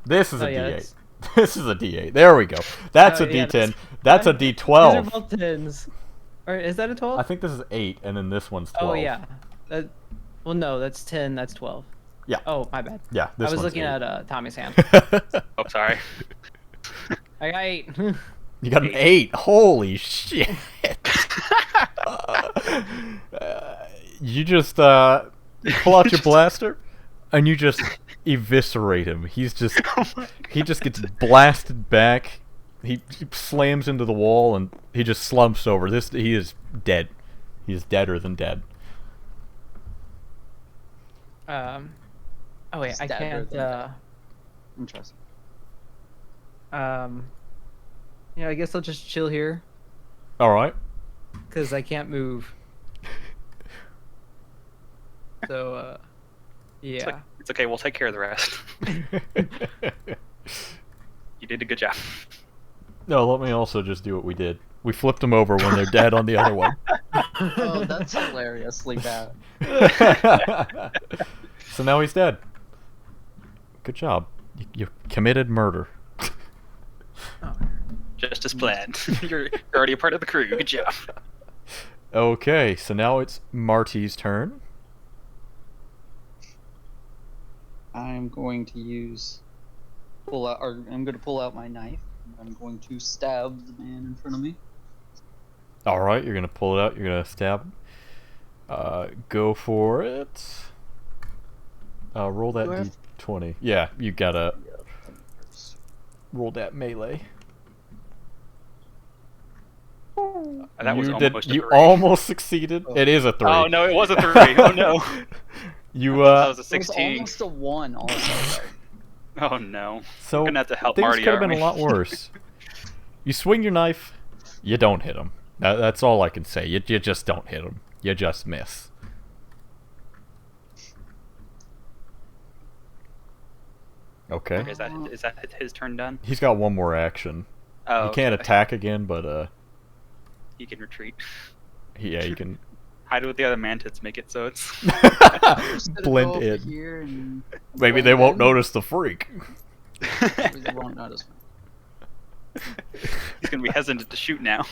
This is a Oh, yeah, D8. that's- This is a D8. There we go. That's Oh, a yeah, D10. That's a These are D12. both 10s. Or is that a 12? I think this is 8, and then this one's 12. Oh yeah. Well, no, that's 10. That's 12. Yeah. Oh, my bad. Yeah, this I was one's looking 8. at Tommy's hand. Oh, sorry. I got 8. You got an 8. Holy shit. You just you pull out your blaster and you just eviscerate him. He just gets blasted back. He slams into the wall and he just slumps over. He is dead. He is deader than dead. Oh wait, I Stabber can't. than Interesting. Yeah, I guess I'll just chill here All right. because I can't move. So, yeah. It's okay. We'll take care of the rest. You did a good job. No, let me also just do what we did. We flipped them over when they're dead on the other one. Oh, that's hilariously bad. So now he's dead. Good job. You committed murder. Just as planned. You're already a part of the crew. Good job. Okay, so now it's Marty's turn. I'm going to I'm going to pull out my knife. I'm going to stab the man in front of me. All right, you're gonna pull it out. You're gonna stab him. Go for it. Roll that Do I have- d20. Yeah, you gotta. roll that melee. That was you almost a you 3. almost succeeded. It is a 3. Oh no, it was a 3. Oh no. You That was a It was 16. almost a 1 also. Oh no. so We're gonna have to help things Marty, could have aren't been a we? lot worse. You swing your knife, you don't hit him. That's all I can say. You just don't hit him. You just miss. Okay. Okay, is that his turn done? He's got one more action. Oh, He can't okay. attack again, but He can retreat. yeah, you can Hide with the other mantids, make it so it's. Just gonna blend go over in. Here and Maybe blend they won't in. notice the freak. Maybe they won't notice me. He's gonna be hesitant to shoot now.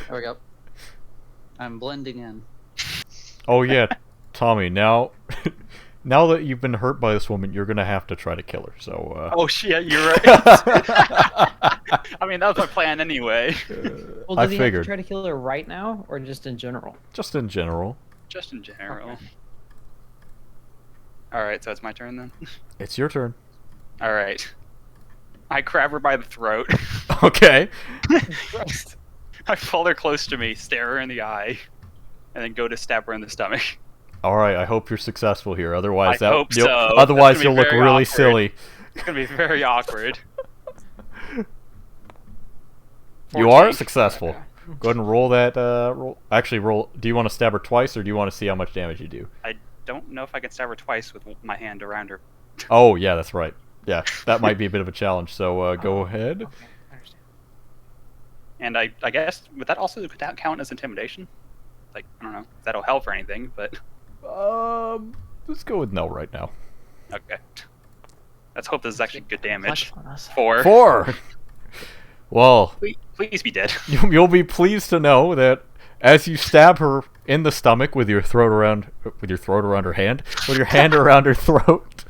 There we go. I'm blending in. Oh yeah, Tommy. Now, now that you've been hurt by this woman, you're gonna have to try to kill her. So. Oh shit, you're right. I mean, that was my plan anyway. Well, I does he have figured. to try to kill her right now, or just in general? Just in general, Just in general. Okay. Alright, so it's my turn then? it's your turn. Alright. I grab her by the throat. Okay. I pull her close to me, stare her in the eye, and then go to stab her in the stomach. All right. I hope you're successful here. Otherwise, I hope so. Otherwise, That's you'll gonna look be really very awkward. silly. It's gonna be very awkward. You are 14. successful. Okay. Go ahead and roll that. Roll. Actually, roll. Do you want to stab her twice, or do you want to see how much damage you do? I don't know if I can stab her twice with my hand around her. Oh yeah, that's right. Yeah, that might be a bit of a challenge. So go Oh, ahead. Okay, I understand. And I guess, would that also count as intimidation? Like, I don't know if that'll help or anything, but Let's go with no right now. okay. Let's hope this is actually good damage. Flex on us. 4. 4. Well, Please be dead. you'll be pleased to know that as you stab her in the stomach with your throat around her hand, with your hand around her throat,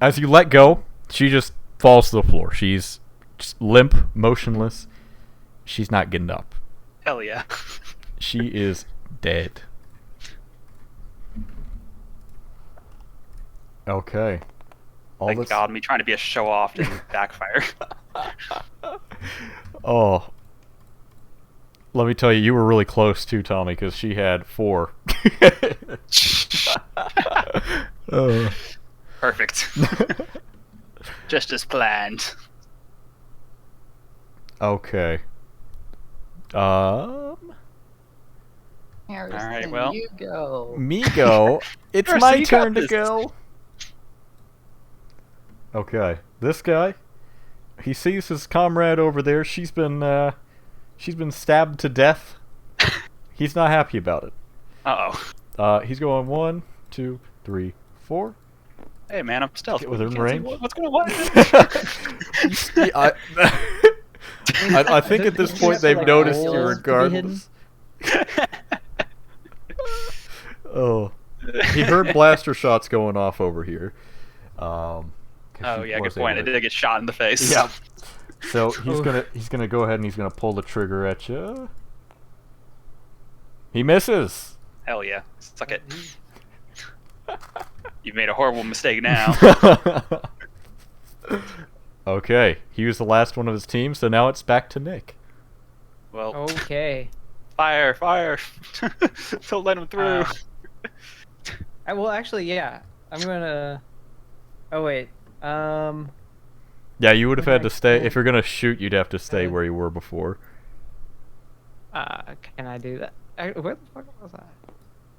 as you let go, she just falls to the floor. She's just limp, motionless. She's not getting up. Hell yeah. She is dead. Okay. All Thank this. God, me trying to be a show off didn't backfire. Oh. Let me tell you, you were really close too, Tommy, because she had 4. Oh. Perfect. Just as planned. Okay. Harrison, well. you go. Me go. It's Harrison, my you got turn to this. go. Okay. This guy, he sees his comrade over there. She's been stabbed to death. He's not happy about it. Uh-oh. He's going 1, 2, 3, 4. Hey man, I'm stealth. Get within You can't see range. What's going on? I think at this point they've Like noticed you holes to be regardless. Oh, he heard blaster shots going off over here. 'Cause Oh she yeah, good was point. I able to- did get shot in the face. Yeah. So he's Oof. gonna go ahead and he's gonna pull the trigger at you. He misses. Hell yeah. Suck it. You've made a horrible mistake now. Okay, he was the last one of his team, so now it's back to Nick. Well, Okay. fire. Don't let him through. Well, actually, yeah. I'm gonna. Oh wait. Yeah, you would have had to stay. Okay. If you're gonna shoot, you'd have to stay where you were before. Can I do that? Where the fuck was I?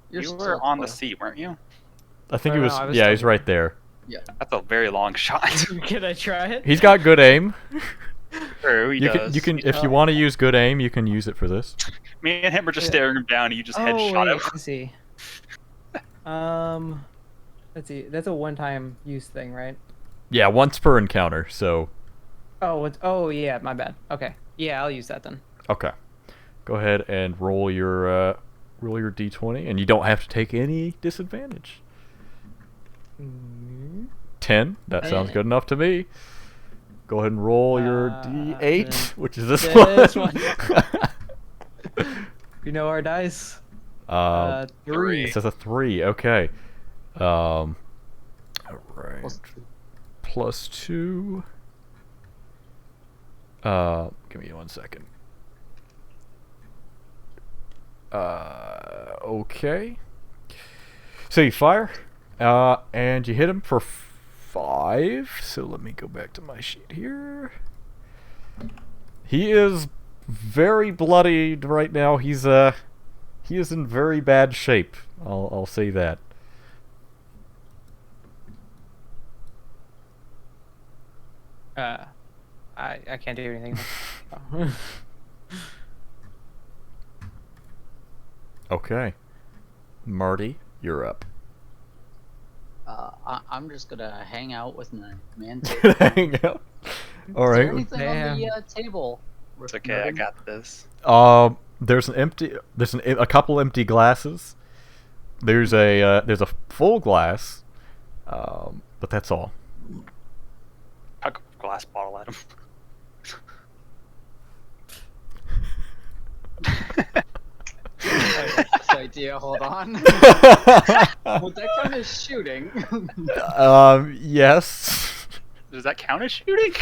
You're You were still on the close. seat, weren't you? I think Oh, he no, was. I was Yeah, still he's right there. That's a very long shot. Can I try it? He's got good aim. True, he You does. can if you want to use good aim, you can use it for this. Me and him are just Yeah. staring him down, and you just Oh headshot wait, him. let's see. Let's see. That's a one-time use thing, right? Yeah, once per encounter. So Oh, oh yeah, my bad. Okay, yeah, I'll use that then. okay, go ahead and roll your d20, and you don't have to take any disadvantage. 10. That sounds good enough to me. Go ahead and roll your d8, which is this this one. You know our dice. 3. It says a 3. Okay. All right. Plus two. +2. Give me 1 second. Okay. So you fire, and you hit him for 5. So let me go back to my sheet here. He is very bloodied right now. He is in very bad shape. I'll say that. I can't do anything. Okay. Marty, you're up. I'm just gonna hang out with my man table. Hang out. All Is there right. anything on the table? It's okay, I got this. There's a couple empty glasses. There's a full glass. But that's all. I'll go glass bottle at him. This idea. Hold on. Would that count as shooting? Yes. Does that count as shooting?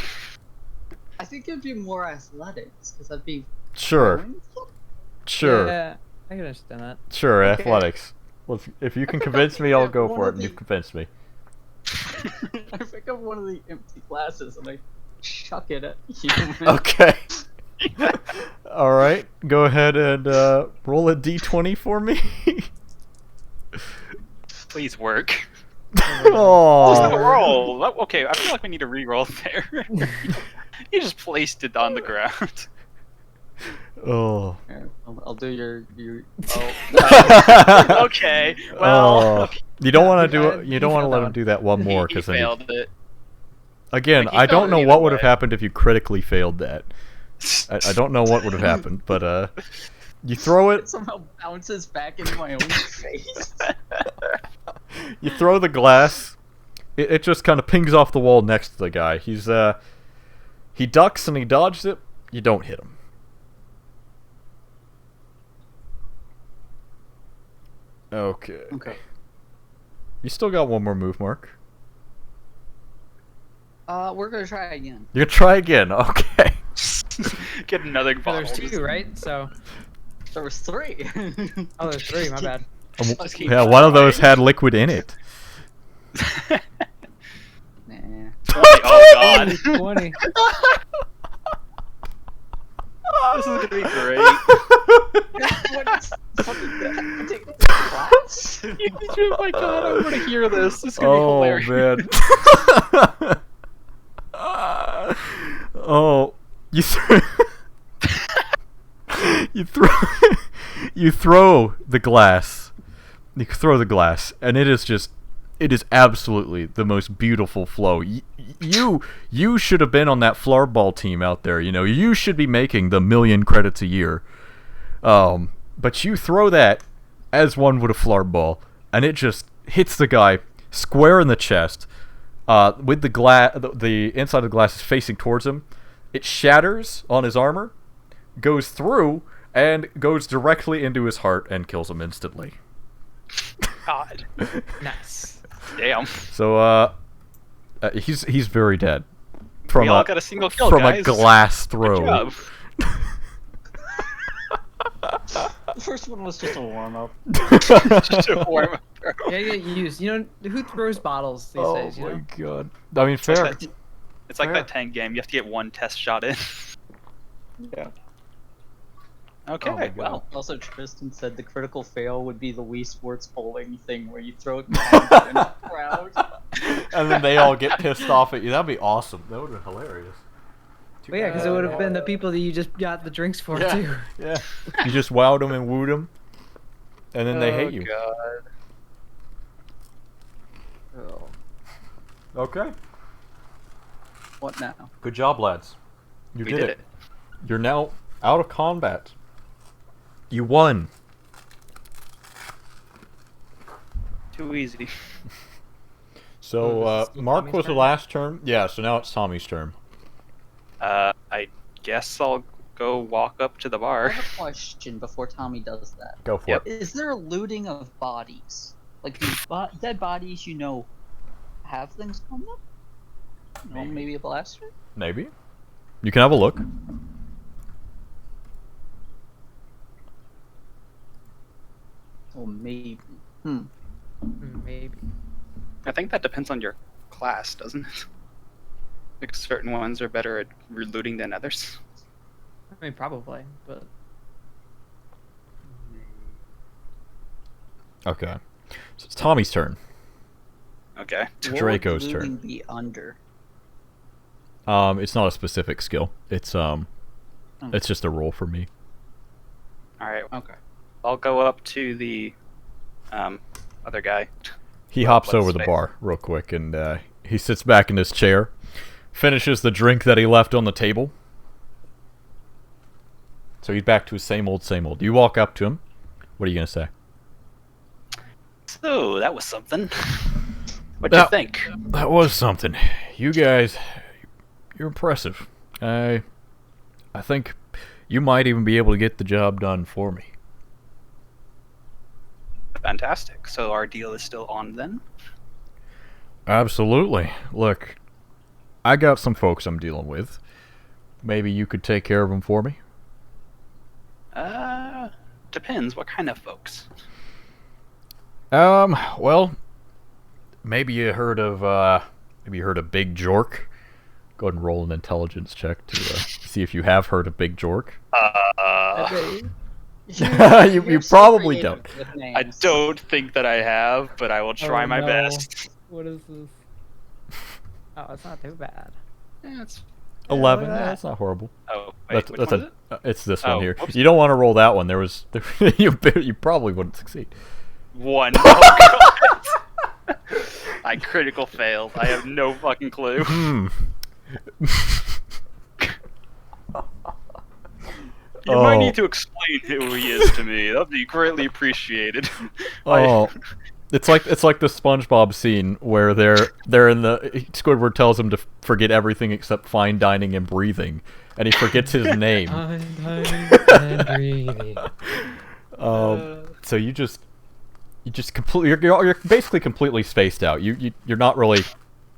I think it'd be more athletics because I'd be. Sure. throwing stuff. Sure. Yeah, I can understand that. Sure. Okay. Athletics. Well, if you can convince me, I'll go for it. And you've convinced me. I pick up one of the empty glasses and I chuck it at you. Okay. All right. Go ahead and roll a d20 for me. Please work. What's the Oh. roll? Okay, I feel like we need a re-roll there. You just placed it on the ground. Oh. Here, I'll do your. Oh. Okay, well, Oh. You don't want to do I- it. You don't want to failed let that him do that one more he because failed it. again, Like, he I don't failed know either what would have way. happened if you critically failed that. I don't know what would have happened, but you throw It it. somehow bounces back into my own face. You throw the glass. It just kind of pings off the wall next to the guy. He ducks and he dodges it. You don't hit him. Okay. Okay. You still got one more move, Mark. We're gonna try again. You can try again. Okay. Get another Oh, bottle. there's 2, right? So, There was 3. oh, there's 3. My bad. Let's keep Yeah, one of those trying. had liquid in it. Nah. Oh god. 20. This is gonna be great. What is fucking that? I'm taking a class. Oh my god, I'm gonna hear this. This is gonna Oh be hilarious. man. Oh, you throw you throw the glass. You throw the glass, and it is absolutely the most beautiful flow. You should have been on that floorball team out there. You know, you should be making the 1 million credits a year. But you throw that as one would a floorball, and it just hits the guy square in the chest. With the inside of the glass is facing towards him. It shatters on his armor, goes through, and goes directly into his heart and kills him instantly. God. Nice. Damn. So he's very dead from We all got a single kill, from guys. a glass Good throw. job. The first one was just a warm up. Just a warm up. Yeah, get used. You know, who throws bottles these Oh days, you my know? god! I mean, fair. It's like Fair. that tank game. You have to get one test shot in. Yeah. Okay, Oh my God. well. Also, Tristan said the critical fail would be the Wii Sports bowling thing where you throw it behind in a crowd. And then they all get pissed off at you. That'd be awesome. That would have been hilarious. But yeah, because it would have been the people that you just got the drinks for, Yeah. too. Yeah. You just wowed them and wooed them, and then they Oh, hate you. God. Oh, Okay. what now? Good job, lads. You We did, did it. You're now out of combat. You won. Too easy. So Oh, this is Mark Tommy's was the turn? last turn. Yeah. So now it's Tommy's turn. I guess I'll go walk up to the I bar. have a question before Tommy does that. Go for Yep. it. Is there looting of bodies? Like, do dead bodies, you know, have things on them? You know, Maybe. maybe a blaster? Maybe. You can have a look. Oh, maybe. Maybe. I think that depends on your class, doesn't it? Like certain ones are better at looting than others. I mean, probably, but Okay. So it's Tommy's turn. Okay. What Draco's would turn. looting be under? It's not a specific skill. It's just a roll for me. All right. Okay. I'll go up to the other guy. He hops what's over the space? bar real quick and he sits back in his chair, finishes the drink that he left on the table. So he's back to his same old, same old. You walk up to him. What are you gonna say? So that was something. What'd Now- you think? That was something. You guys, you're impressive. I think you might even be able to get the job done for me. Fantastic. So our deal is still on then? Absolutely. Look, I got some folks I'm dealing with. Maybe you could take care of them for me? Depends. What kind of folks? Well, maybe you heard of Big Jork. Go ahead and roll an intelligence check to see if you have heard of Big Jork. You probably don't. I don't think that I have, but I will try my no. best. What is this? Oh, it's not too bad. Yeah, it's 11. look at Yeah, that. that's not horrible. Oh, wait, which one is it? It's this Oh, one here. whoops. You don't want to roll that one. You probably wouldn't succeed. One. Oh, God. I critical failed. I have no fucking clue. Hmm. You might Oh. need to explain who he is to me. That'd be greatly appreciated. Oh, it's like the SpongeBob scene where they're in the Squidward tells him to forget everything except fine dining and breathing, and he forgets his name. So you just completely you're basically completely spaced out. You're not really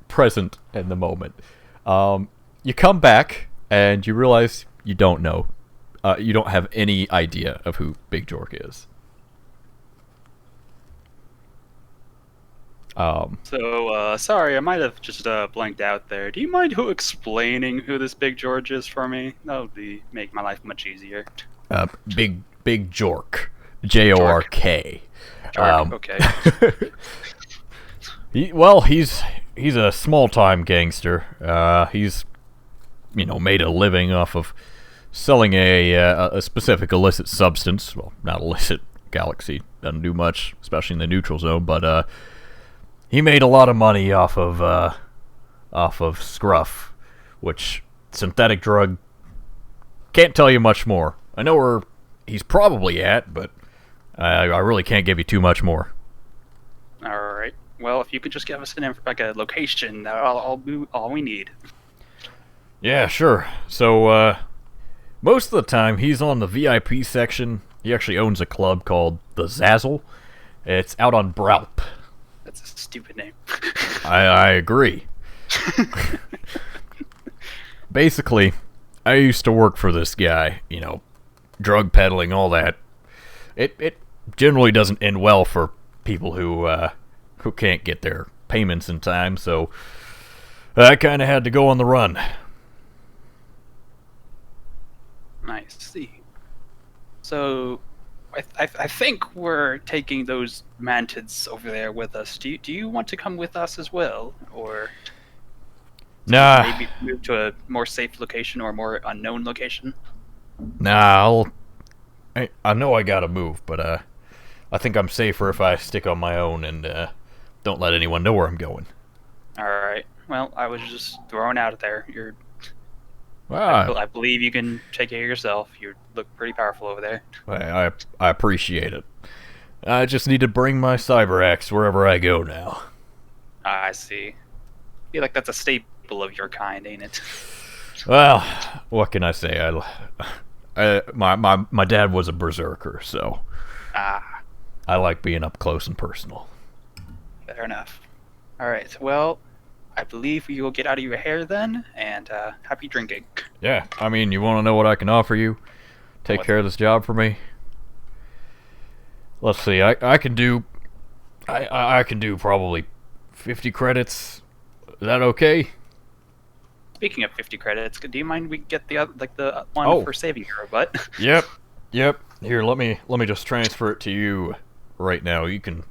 present in the moment. You come back and you realize you don't know. You don't have any idea of who Big Jork is. So, sorry, I might have just blanked out there. Do you mind explaining who this Big George is for me? That would make my life much easier. Big Jork, Jork. Okay. He's a small-time gangster. He's made a living off of selling a specific illicit substance. Well, not illicit. Galaxy doesn't do much, especially in the neutral zone. But he made a lot of money off of scruff, which synthetic drug. Can't tell you much more. I know where he's probably at, but I really can't give you too much more. All right. Well, if you could just give us a location, I'll do all we need. Yeah, sure. So, most of the time, he's on the VIP section. He actually owns a club called the Zazzle. It's out on Bralp. That's a stupid name. I agree. Basically, I used to work for this guy, drug peddling, all that. It generally doesn't end well for people who can't get their payments in time, so I kind of had to go on the run. I see. So, I think we're taking those mantids over there with us. Do you want to come with us as well, or Nah, maybe move to a more safe location or a more unknown location? I know I gotta move, but I think I'm safer if I stick on my own and don't let anyone know where I'm going. All right. Well, I was just throwing out there. Wow, I believe you can take care of yourself. You look pretty powerful over there. I appreciate it. I just need to bring my cyber axe wherever I go now. I see. I feel like that's a staple of your kind, ain't it? Well, what can I say? My dad was a berserker, so Ah, I like being up close and personal. fair enough. All right. Well, I believe you will get out of your hair then, and happy drinking. Yeah, I mean, you want to know what I can offer you? Take What's care of this job for me. Let's see. I can do. I can do probably 50 credits. Is that okay? Speaking of 50 credits, do you mind we get the one Oh. for saving your butt? Yep. Here, let me just transfer it to you right now. You can.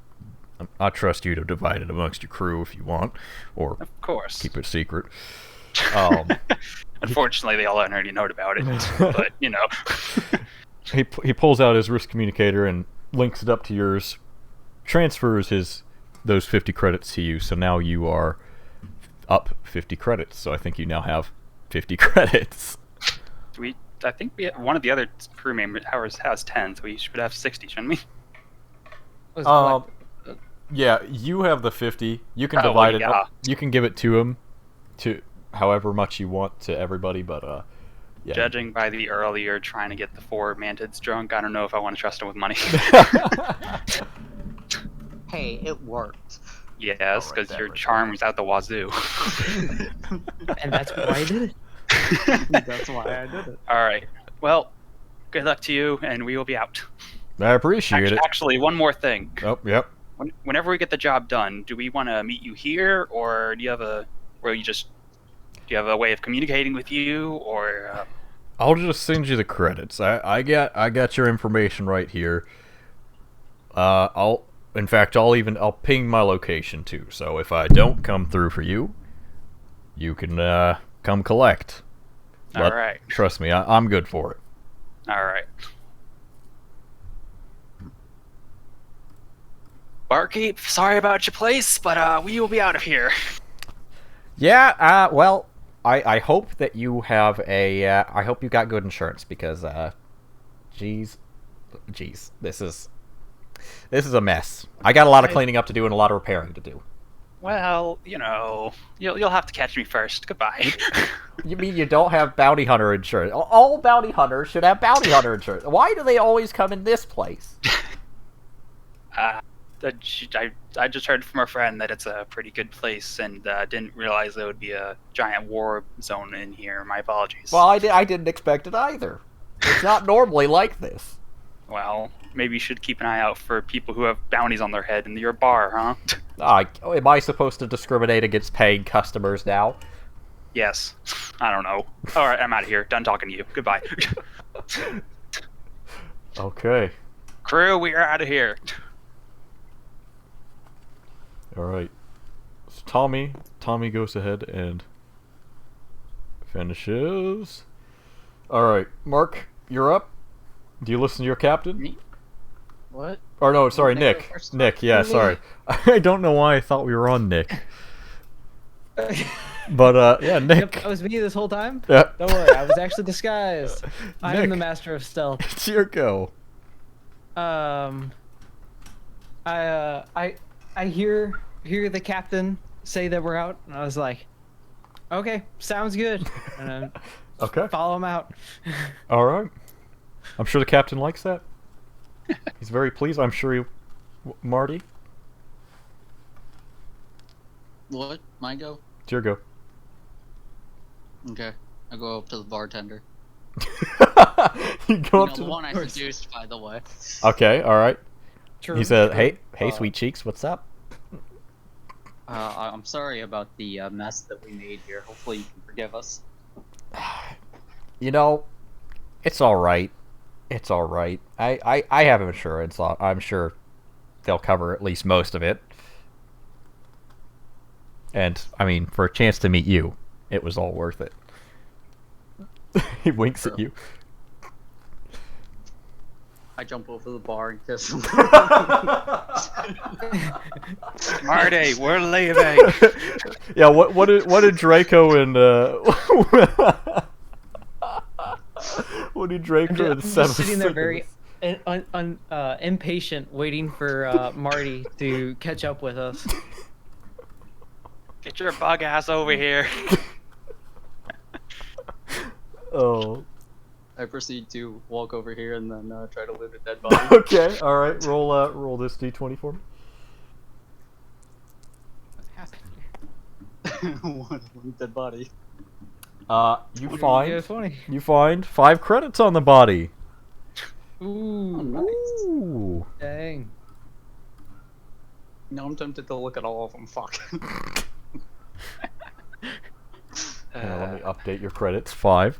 I trust you to divide it amongst your crew if you want, or Of course. keep it secret. Unfortunately, they all already know about it, but you know. He pulls out his wrist communicator and links it up to yours, transfers those 50 credits to you. So now you are up 50 credits. So I think you now have 50 credits. I think one of the other crew members has 10, so we should have 60, shouldn't we? Was Um, what? Yeah, you have the 50. You can Oh, divide it. yeah. You can give it to him, to however much you want to everybody. But yeah. Judging by the earlier trying to get the 4 mantids drunk, I don't know if I want to trust him with money. Hey, it worked. Yes, Alright, because that your was charm is out the wazoo. And that's why I did it. That's why I did it. All right. Well, good luck to you, and we will be out. I appreciate it. Actually, one more thing. Oh, yep. Whenever we get the job done, do we want to meet you here, or do you have a way of communicating with you, or? I'll just send you the credits. I got your information right here. I'll ping my location too. So if I don't come through for you, you can come collect. All But right. trust me, I'm good for it. All right. Barkeep, sorry about your place, but we will be out of here. Yeah, well, I hope that you have I hope you got good insurance because, jeez, this is a mess. I got a lot of cleaning up to do and a lot of repairing to do. Well, you'll have to catch me first. Goodbye. You mean you don't have bounty hunter insurance? All bounty hunters should have bounty hunter insurance. Why do they always come in this place? I just heard from a friend that it's a pretty good place, and didn't realize there would be a giant war zone in here. My apologies. Well, I didn't expect it either. It's not normally like this. Well, maybe you should keep an eye out for people who have bounties on their head in your bar, huh? Am I supposed to discriminate against paying customers now? Yes. I don't know. All right, I'm out of here. Done talking to you. Goodbye. Okay. Crew, we are out of here. All right. So Tommy goes ahead and finishes. All right, Mark, you're up. Do you listen to your captain? Me? What? Or no, sorry, Okay, Nick. first- Nick, yeah, sorry. I don't know why I thought we were on Nick. But yeah, Nick. Yep, that was me this whole time. Yeah. Don't worry, I was actually disguised. I am Nick. the master of stealth. It's your go. I hear the captain say that we're out, and I was like, okay, sounds good. And Okay. I follow him out. All right. I'm sure the captain likes that. He's very pleased. I'm sure Marty, What? My go? it's your go. Okay. I go up to the bartender. You go up The to one I course. seduced, by the way. Okay, all right. True, He said, true. "Hey, sweet cheeks, what's up?" I'm sorry about the mess that we made here. Hopefully you can forgive us. You know, it's all right. It's all right. I have insurance. I'm sure they'll cover at least most of it. And I mean, for a chance to meet you, it was all worth it. He winks at you. I jump over the bar and kiss him. Marty, we're leaving. Yeah, what did Draco and what did Draco and I'm Seven just sitting there very say? impatient, waiting for Marty to catch up with us. Get your bug ass over here. Oh. I proceed to walk over here and then try to loot a dead body. Okay, all right. Roll this d20 for me. What happened here? One dead body. You Yeah, find 20. 5 credits on the body. Ooh, Nice. Ooh. dang. No, I'm tempted to look at all of them. Fuck. Let me update your credits. 5.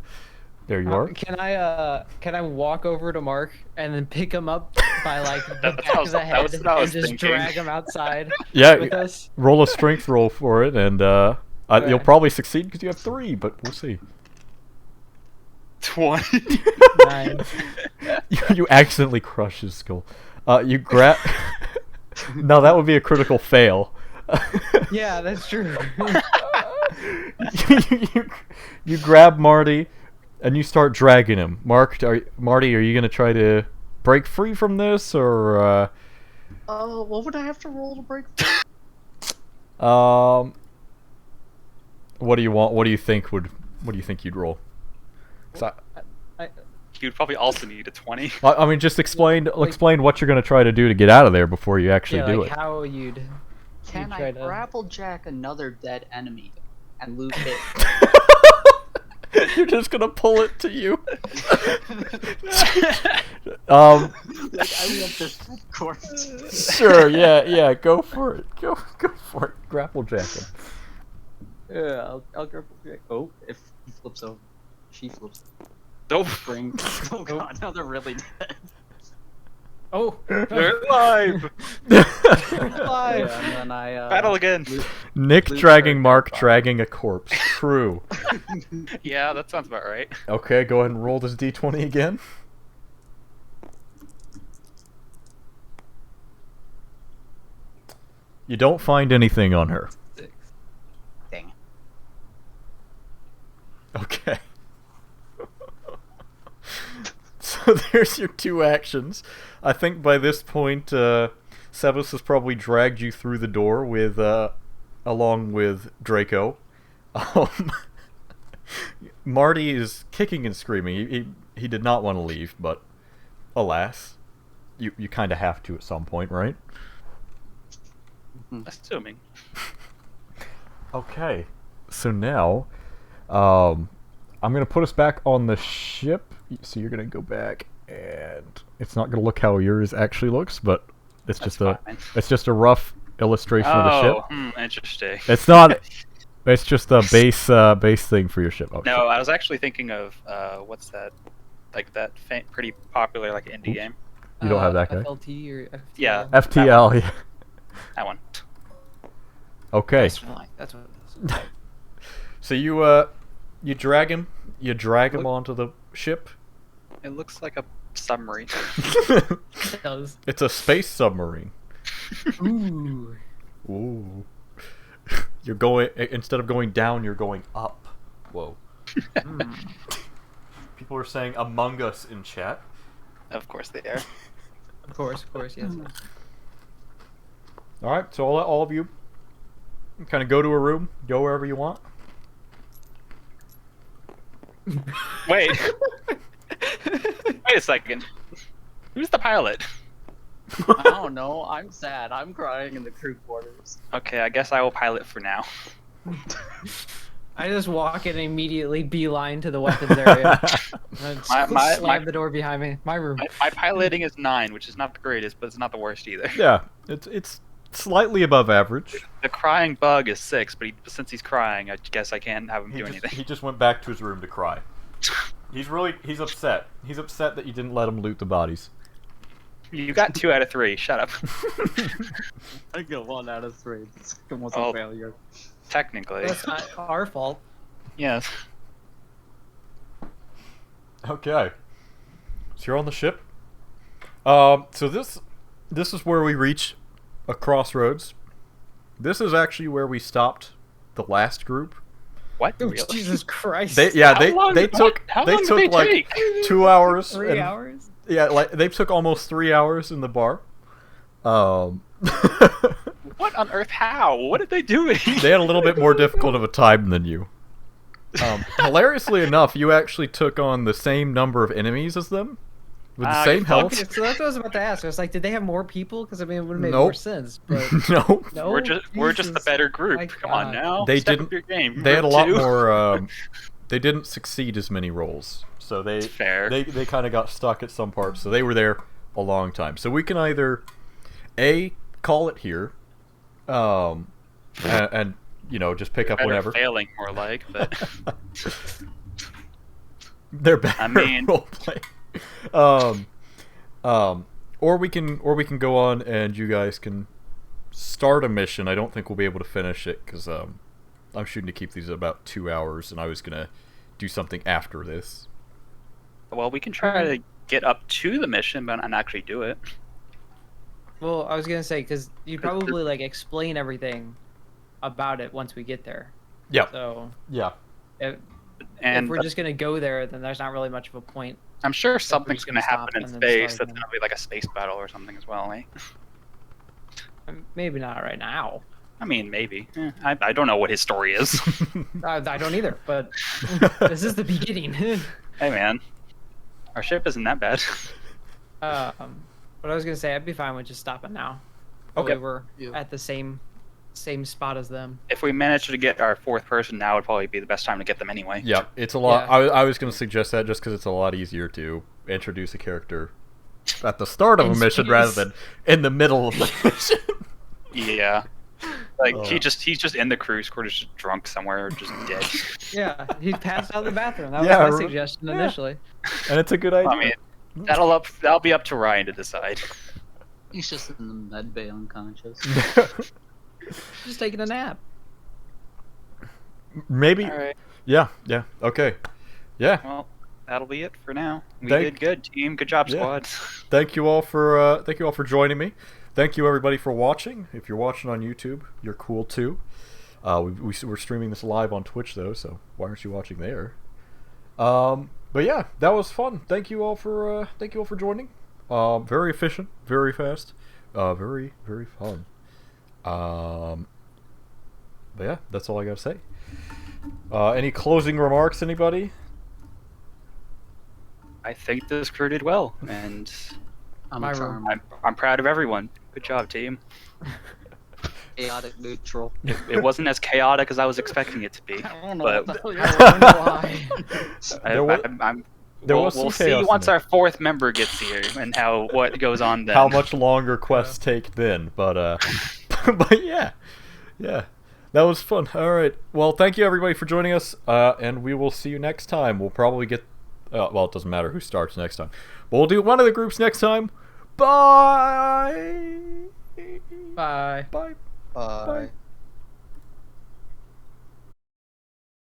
There you are. Can I walk over to Mark and then pick him up by like the That's back what of the that head was what I was and just thinking. drag him outside Yeah, with us? roll a strength roll for it, and you'll Okay. probably succeed because you have 3, but we'll see. 20. 9. You accidentally crush his skull. You grab. No, that would be a critical fail. Yeah, that's true. you grab Marty, and you start dragging him. Marty, are you gonna try to break free from this, or What would I have to roll to break? what do you want? What do you think you'd roll? 'Cause You'd probably also need a 20. I mean, just explain what you're gonna try to do to get out of there before you actually Yeah, do like it. how you'd. Can try I to- grapple jack another dead enemy and loot it? You're just gonna pull it to you. Like I want this dead corpse. Sure, yeah, go for it. Go for it. Grapple jack him. Yeah, I'll grapple jack. Oh, if he flips over, she flips. Don't. Bring. Oh god, now they're really dead. Oh, They're alive. alive. Yeah, and then I Battle again. Nick Loot dragging her Mark body. dragging a corpse. True. Yeah, that sounds about right. Okay, go ahead and roll this d20 again. You don't find anything on her. 6. Dang. Okay. So there's your 2 actions. I think by this point, Sebas has probably dragged you through the door with, along with Draco. Marty is kicking and screaming. He did not want to leave, but alas, you kind of have to at some point, right? Assuming. Okay, so now, I'm gonna put us back on the ship. So you're gonna go back, and it's not gonna look how yours actually looks, but it's That's fine. it's just a rough illustration of the ship. Interesting. It's not. It's just a base thing for your ship. Oh, No, shit. I was actually thinking of what's that? Like that pretty popular like indie Oops. game. You don't have that guy? FLT or FTL? Yeah. FTL. Yeah. That one. Okay. That's fine. That's what it is. So you drag him. You drag him onto the ship. It looks like a submarine. It does. It's a space submarine. Ooh. Ooh. You're going instead of going down, you're going up. Whoa. People are saying Among Us in chat. Of course they are. Of course, yes. All right, so I'll let all of you kind of go to a room, go wherever you want. Wait. Wait a second. Who's the pilot? I don't know. I'm sad. I'm crying in the crew quarters. Okay, I guess I will pilot for now. I just walk in and immediately beeline to the weapons area. And slam the door behind me. My room. My piloting is 9, which is not the greatest, but it's not the worst either. Yeah, it's slightly above average. The crying bug is 6, but since he's crying, I guess I can't have him do He anything. just went back to his room to cry. He's upset. He's upset that you didn't let him loot the bodies. You got 2 out of 3. Shut up. I get 1 out of 3. It's almost Oh. a failure. Technically, That's not our fault. yes. Okay. So you're on the ship. So this is where we reach a crossroads. This is actually where we stopped the last group. What? Oh, Really? Jesus Christ. They took How long did like they take? 2 hours. 3 and- hours? Yeah, like they took almost 3 hours in the bar. What on earth? How? What did they do? They had a little bit more difficult of a time than you. Hilariously enough, you actually took on the same number of enemies as them. with the same good health. Okay, so that's what I was about to ask. I was like, did they have more people? Because I mean, it would have made Nope. more sense. But No, no, we're just the Jesus. better group. My Come on God. now. They Step didn't- up your game. they had a lot Two. more. They didn't succeed as many roles, so they Fair. they kind of got stuck at some parts. So they were there a long time. So we can either A, call it here, and just pick up Better whenever. failing, more like, but They're better I mean- role play. Or we can go on and you guys can start a mission. I don't think we'll be able to finish it because I'm shooting to keep these at about 2 hours, and I was gonna do something after this. well, we can try to get up to the mission, but not actually do it. well, I was gonna say because you'd probably like explain everything about it once we get there. Yeah, So yeah. if And we're just gonna go there, then there's not really much of a point. I'm sure we're something's just going to gonna happen in stop and then space. start That's again. going to be like a space battle or something as well, eh? Maybe not right now. I mean, maybe. I don't know what his story is. I don't either. But this is the beginning. Hey, man. Our ship isn't that bad. But I was gonna say I'd be fine with just stopping now. Okay. We're Yeah. at the same spot as them. If we manage to get our fourth person, now would probably be the best time to get them anyway. Yeah, it's a lot. Yeah. I was going to suggest that just because it's a lot easier to introduce a character at the start of In a mission space. rather than in the middle of the mission. Yeah. Like, Oh. he's just in the cruise quarters, just drunk somewhere, or just dead. Yeah, he passed out in the bathroom. That was Yeah, my I remember- suggestion yeah. initially. And it's a good idea. I mean, that'll be up to Ryan to decide. He's just in the med bay unconscious. Just taking a nap. Maybe. All right. Yeah. Okay. Yeah. Well, that'll be it for now. We Thank- did good, team. Good job, Yeah. squad. Thank you all for joining me. Thank you everybody for watching. If you're watching on YouTube, you're cool too. We're streaming this live on Twitch though, so why aren't you watching there? But yeah, that was fun. Thank you all for joining. Very efficient, very fast, very fun. But yeah, that's all I gotta say. Any closing remarks, anybody? I think this crew did well, and I'm My a room. charm. I'm proud of everyone. Good job, team. Chaotic neutral. It wasn't as chaotic as I was expecting it to be. I don't know But- what the hell I wonder why. There wa- There we'll was some we'll see chaos in once there. our fourth member gets here and what goes on then. How much longer quests take then, but but yeah, that was fun. All right, well, thank you everybody for joining us, and we will see you next time. We'll probably get well, it doesn't matter who starts next time, but we'll do one of the groups next time. Bye. Bye. Bye. Bye.